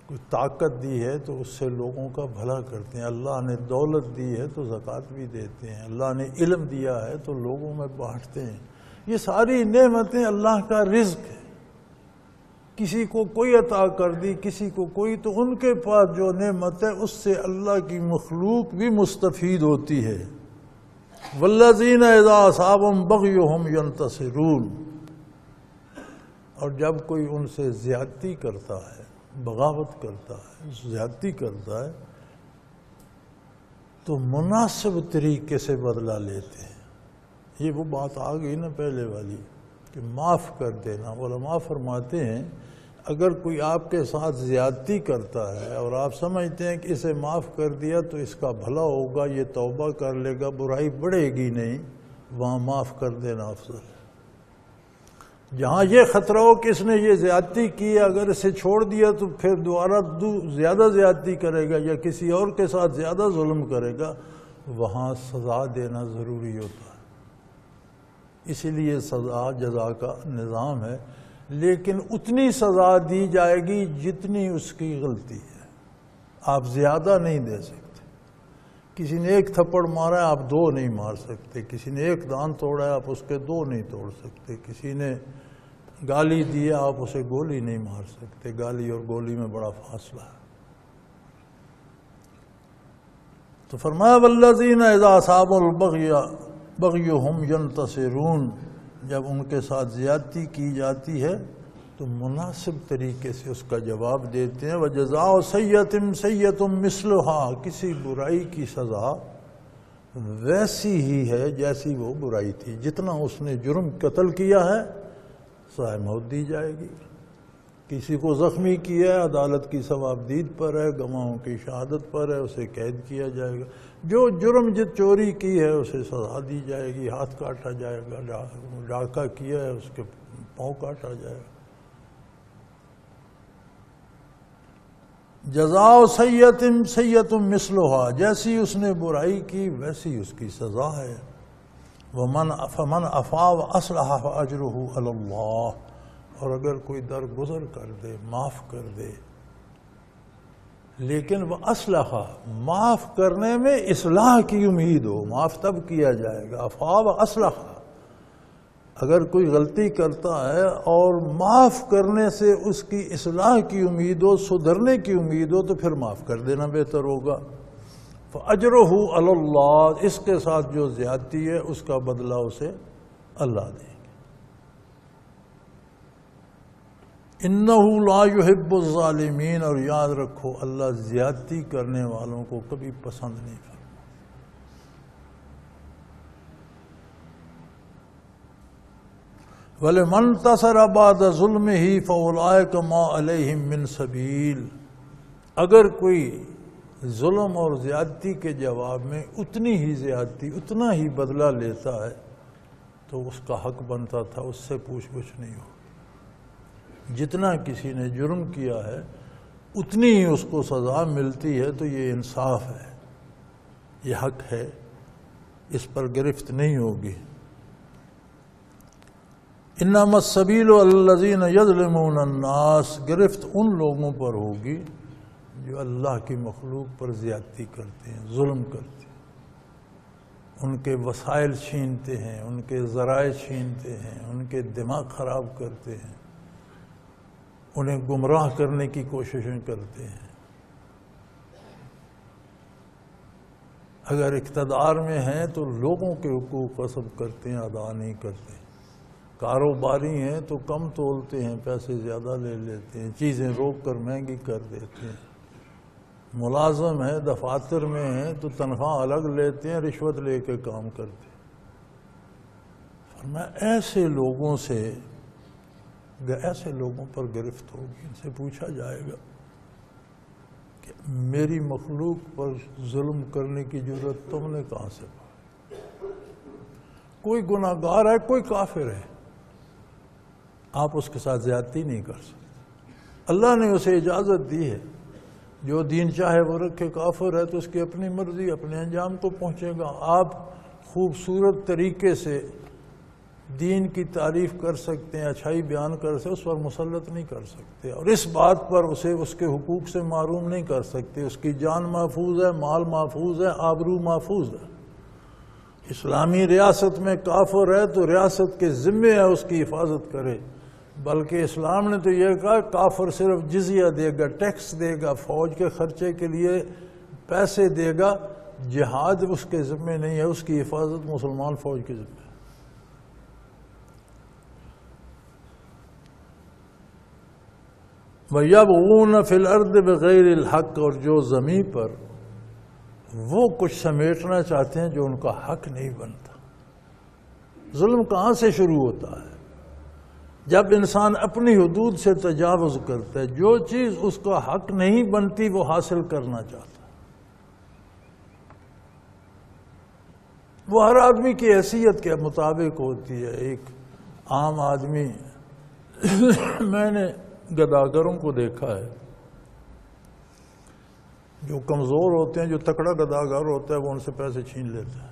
کوئی طاقت دی ہے تو اس سے لوگوں کا بھلا کرتے ہیں، اللہ نے دولت دی ہے تو زکوٰۃ بھی دیتے ہیں، اللہ نے علم دیا ہے تو لوگوں میں بانٹتے ہیں۔ یہ ساری نعمتیں اللہ کا رزق ہے، کسی کو کوئی عطا کر دی، کسی کو کوئی، تو ان کے پاس جو نعمت ہے اس سے اللہ کی مخلوق بھی مستفید ہوتی ہے۔ والذین اذا اصابہم بغی ہم ینتصرون، اور جب کوئی ان سے زیادتی کرتا ہے، بغاوت کرتا ہے، زیادتی کرتا ہے تو مناسب طریقے سے بدلہ لیتے ہیں۔ یہ وہ بات آ گئی نا پہلے والی کہ معاف کر دینا۔ علماء فرماتے ہیں اگر کوئی آپ کے ساتھ زیادتی کرتا ہے اور آپ سمجھتے ہیں کہ اسے معاف کر دیا تو اس کا بھلا ہوگا، یہ توبہ کر لے گا، برائی بڑھے گی نہیں، وہاں معاف کر دینا افضل ہے۔ جہاں یہ خطرہ ہو کہ اس نے یہ زیادتی کی ہے، اگر اسے چھوڑ دیا تو پھر دوبارہ زیادہ زیادتی کرے گا یا کسی اور کے ساتھ زیادہ ظلم کرے گا، وہاں سزا دینا ضروری ہوتا ہے۔ اسی لیے سزا جزا کا نظام ہے، لیکن اتنی سزا دی جائے گی جتنی اس کی غلطی ہے، آپ زیادہ نہیں دے سکتے۔ کسی نے ایک تھپڑ مارا ہے، آپ 2 نہیں مار سکتے، کسی نے ایک دانت توڑا ہے، آپ اس کے 2 نہیں توڑ سکتے، کسی نے گالی دی ہے، آپ اسے گولی نہیں مار سکتے، گالی اور گولی میں بڑا فاصلہ ہے۔ تو فرمایا والذین اذا اصابوا البغی بغی هم ینتصرون، جب ان کے ساتھ زیادتی کی جاتی ہے تو مناسب طریقے سے اس کا جواب دیتے ہیں۔ وجزاء سیئۃ سیئۃ مثلھا، کسی برائی کی سزا ویسی ہی ہے جیسی وہ برائی تھی، جتنا اس نے جرم قتل کیا ہے سزائے موت دی جائے گی۔ کسی کو زخمی کیا ہے، عدالت کی ثوابدید پر ہے، گواہوں کی شہادت پر ہے، اسے قید کیا جائے گا۔ جو جرم چوری کی ہے اسے سزا دی جائے گی، ہاتھ کاٹا جائے گا، ڈاکہ کیا ہے اس کے پاؤں کاٹا جائے گا۔ جزاء سیئۃ سیئۃ مثلھا، جیسی اس نے برائی کی ویسی اس کی سزا ہے۔ فمن عفا واصلح فاجرہ علی اللہ، اور اگر کوئی درگزر کر دے، معاف کر دے، لیکن وہ اصلاح، معاف کرنے میں اصلاح کی امید ہو، معاف تب کیا جائے گا۔ عفا و اصلاح، اگر کوئی غلطی کرتا ہے اور معاف کرنے سے اس کی اصلاح کی امید ہو، سدھرنے کی امید ہو، تو پھر معاف کر دینا بہتر ہوگا۔ فاجرہ علی اللہ، اس کے ساتھ جو زیادتی ہے اس کا بدلہ اسے اللہ دے۔ انہ لا یحب الظالمین، اور یاد رکھو اللہ زیادتی کرنے والوں کو کبھی پسند نہیں کرتا۔ وَلِمَنْ انتَصَرَ بَعْدَ ظُلْمِهِ فَأُولَٰئِكَ مَا عَلَيْهِم مِّن سَبِيلٍ، اگر کوئی ظلم اور زیادتی کے جواب میں اتنی ہی زیادتی، اتنا ہی بدلہ لیتا ہے تو اس کا حق بنتا تھا اس سے پوچھ گچھ نہیں ہو۔ جتنا کسی نے جرم کیا ہے اتنی ہی اس کو سزا ملتی ہے، تو یہ انصاف ہے، یہ حق ہے، اس پر گرفت نہیں ہوگی۔ انما السبیل الذین یظلمون الناس، گرفت ان لوگوں پر ہوگی جو اللہ کی مخلوق پر زیادتی کرتے ہیں، ظلم کرتے ہیں، ان کے وسائل چھینتے ہیں، ان کے ذرائع چھینتے ہیں، ان کے دماغ خراب کرتے ہیں، انہیں گمراہ کرنے کی کوششیں کرتے ہیں۔ اگر اقتدار میں ہیں تو لوگوں کے حقوق غصب کرتے ہیں، ادا نہیں کرتے۔ کاروباری ہیں تو کم تولتے ہیں، پیسے زیادہ لے لیتے ہیں، چیزیں روک کر مہنگی کر دیتے ہیں۔ ملازم ہیں، دفاتر میں ہیں تو تنخواہ الگ لیتے ہیں، رشوت لے کے کام کرتے ہیں۔ فرمایا ایسے لوگوں پر گرفت ہوگی، ان سے پوچھا جائے گا کہ میری مخلوق پر ظلم کرنے کی جرأت تم نے کہاں سے پائی؟ کوئی گناہ گار ہے، کوئی کافر ہے، آپ اس کے ساتھ زیادتی نہیں کر سکتے۔ اللہ نے اسے اجازت دی ہے، جو دین چاہے وہ رکھے، کافر ہے تو اس کی اپنی مرضی، اپنے انجام کو پہنچے گا۔ آپ خوبصورت طریقے سے دین کی تعریف کر سکتے ہیں، اچھائی بیان کر سکتے، اس پر مسلط نہیں کر سکتے، اور اس بات پر اسے اس کے حقوق سے محروم نہیں کر سکتے۔ اس کی جان محفوظ ہے، مال محفوظ ہے، آبرو محفوظ ہے۔ اسلامی ریاست میں کافر ہے تو ریاست کے ذمے ہے اس کی حفاظت کرے، بلکہ اسلام نے تو یہ کہا کافر صرف جزیہ دے گا، ٹیکس دے گا، فوج کے خرچے کے لیے پیسے دے گا، جہاد اس کے ذمے نہیں ہے، اس کی حفاظت مسلمان فوج کے ذمے ہے۔ وَيَبْغُونَ فِي الْأَرْضِ بِغَيْرِ الْحَقِّ، اور جو زمین پر وہ کچھ سمیٹنا چاہتے ہیں جو ان کا حق نہیں بنتا۔ ظلم کہاں سے شروع ہوتا ہے؟ جب انسان اپنی حدود سے تجاوز کرتا ہے، جو چیز اس کا حق نہیں بنتی وہ حاصل کرنا چاہتا ہے۔ وہ ہر آدمی کی حیثیت کے مطابق ہوتی ہے۔ ایک عام آدمی میں نے گداگروں کو دیکھا ہے، جو کمزور ہوتے ہیں، جو تکڑا گداگر ہوتا ہے وہ ان سے پیسے چھین لیتا ہے۔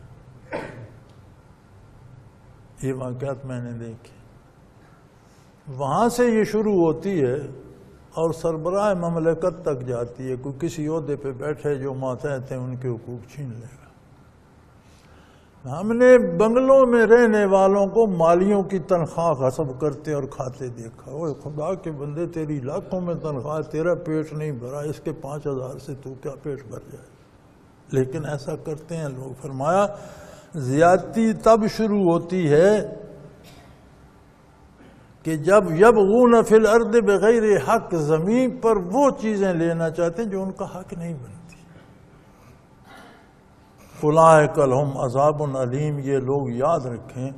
یہ واقعات میں نے دیکھے۔ وہاں سے یہ شروع ہوتی ہے اور سربراہ مملکت تک جاتی ہے۔ کوئی کسی عہدے پہ بیٹھے جو ماتحت ہیں ان کے حقوق چھین لے گا۔ ہم نے بنگلوں میں رہنے والوں کو مالیوں کی تنخواہ غصب کرتے اور کھاتے دیکھا۔ اوہ خدا کے بندے، تیری لاکھوں میں تنخواہ، تیرا پیٹ نہیں بھرا، اس کے 5,000 سے تو کیا پیٹ بھر جائے؟ لیکن ایسا کرتے ہیں لوگ۔ فرمایا زیادتی تب شروع ہوتی ہے کہ جب یبغون فی الارض بغیر حق، زمین پر وہ چیزیں لینا چاہتے ہیں جو ان کا حق نہیں بنتی۔ اولئک لہم عذاب علیم، یہ لوگ یاد رکھیں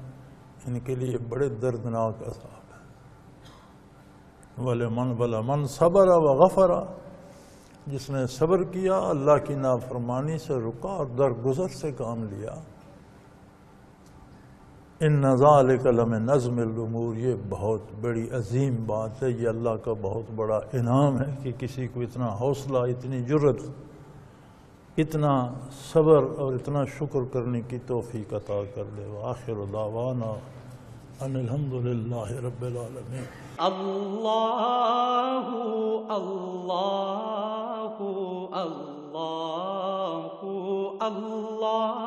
ان کے لیے بڑے دردناک عذاب ہے۔ وَلَمَنْ صَبَرَ وَغَفَرَ، جس نے صبر کیا، اللہ کی نافرمانی سے رکا اور درگزر سے کام لیا۔ ان ذالک لمن عزم الامور، یہ بہت بڑی عظیم بات ہے، یہ اللہ کا بہت بڑا انعام ہے کہ کسی کو اتنا حوصلہ، اتنی جرت، اتنا صبر اور اتنا شکر کرنے کی توفیق عطا کر دے۔ وآخر دعوانا ان الحمدللہ رب العالمین۔ اللہ اللہ اللہ اللہ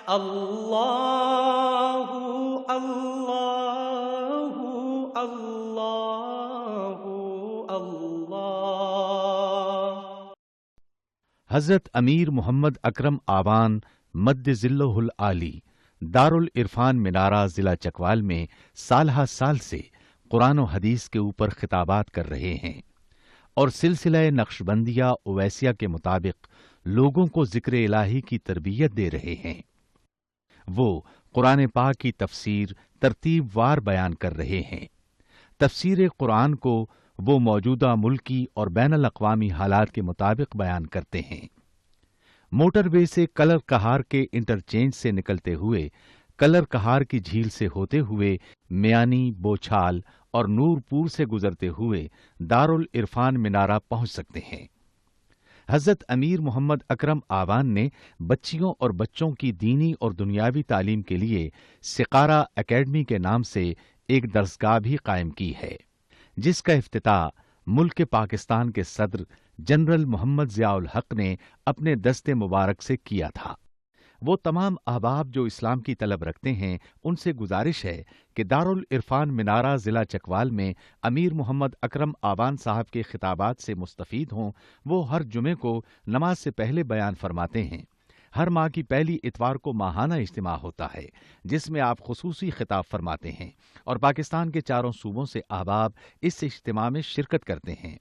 اللہ اللہ اللہ اللہ۔ حضرت امیر محمد اکرم آوان مد ظلہ العالی دارالعرفان منارہ ضلع چکوال میں سالہ سال سے قرآن و حدیث کے اوپر خطابات کر رہے ہیں اور سلسلہ نقشبندیہ اویسیہ کے مطابق لوگوں کو ذکر الہی کی تربیت دے رہے ہیں۔ وہ قرآن پاک کی تفسیر ترتیب وار بیان کر رہے ہیں۔ تفسیر قرآن کو وہ موجودہ ملکی اور بین الاقوامی حالات کے مطابق بیان کرتے ہیں۔ موٹر وے سے کلر کہار کے انٹرچینج سے نکلتے ہوئے کلر کہار کی جھیل سے ہوتے ہوئے میانی، بوچھال اور نور پور سے گزرتے ہوئے دارالعرفان منارہ پہنچ سکتے ہیں۔ حضرت امیر محمد اکرم آوان نے بچیوں اور بچوں کی دینی اور دنیاوی تعلیم کے لیے سقارہ اکیڈمی کے نام سے ایک درسگاہ بھی قائم کی ہے، جس کا افتتاح ملک پاکستان کے صدر جنرل محمد ضیاء الحق نے اپنے دست مبارک سے کیا تھا۔ وہ تمام احباب جو اسلام کی طلب رکھتے ہیں ان سے گزارش ہے کہ دارالعرفان منارہ ضلع چکوال میں امیر محمد اکرم آوان صاحب کے خطابات سے مستفید ہوں۔ وہ ہر جمعے کو نماز سے پہلے بیان فرماتے ہیں۔ ہر ماہ کی پہلی اتوار کو ماہانہ اجتماع ہوتا ہے جس میں آپ خصوصی خطاب فرماتے ہیں اور پاکستان کے چاروں صوبوں سے احباب اس اجتماع میں شرکت کرتے ہیں۔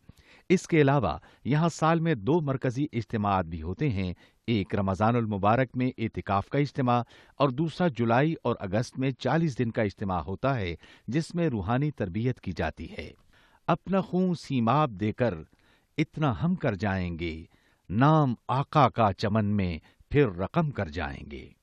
اس کے علاوہ یہاں سال میں 2 مرکزی اجتماعات بھی ہوتے ہیں، ایک رمضان المبارک میں اعتکاف کا اجتماع اور دوسرا جولائی اور اگست میں 40 دن کا اجتماع ہوتا ہے جس میں روحانی تربیت کی جاتی ہے۔ اپنا خون سیماب دے کر اتنا ہم کر جائیں گے، نام آقا کا چمن میں پھر رقم کر جائیں گے۔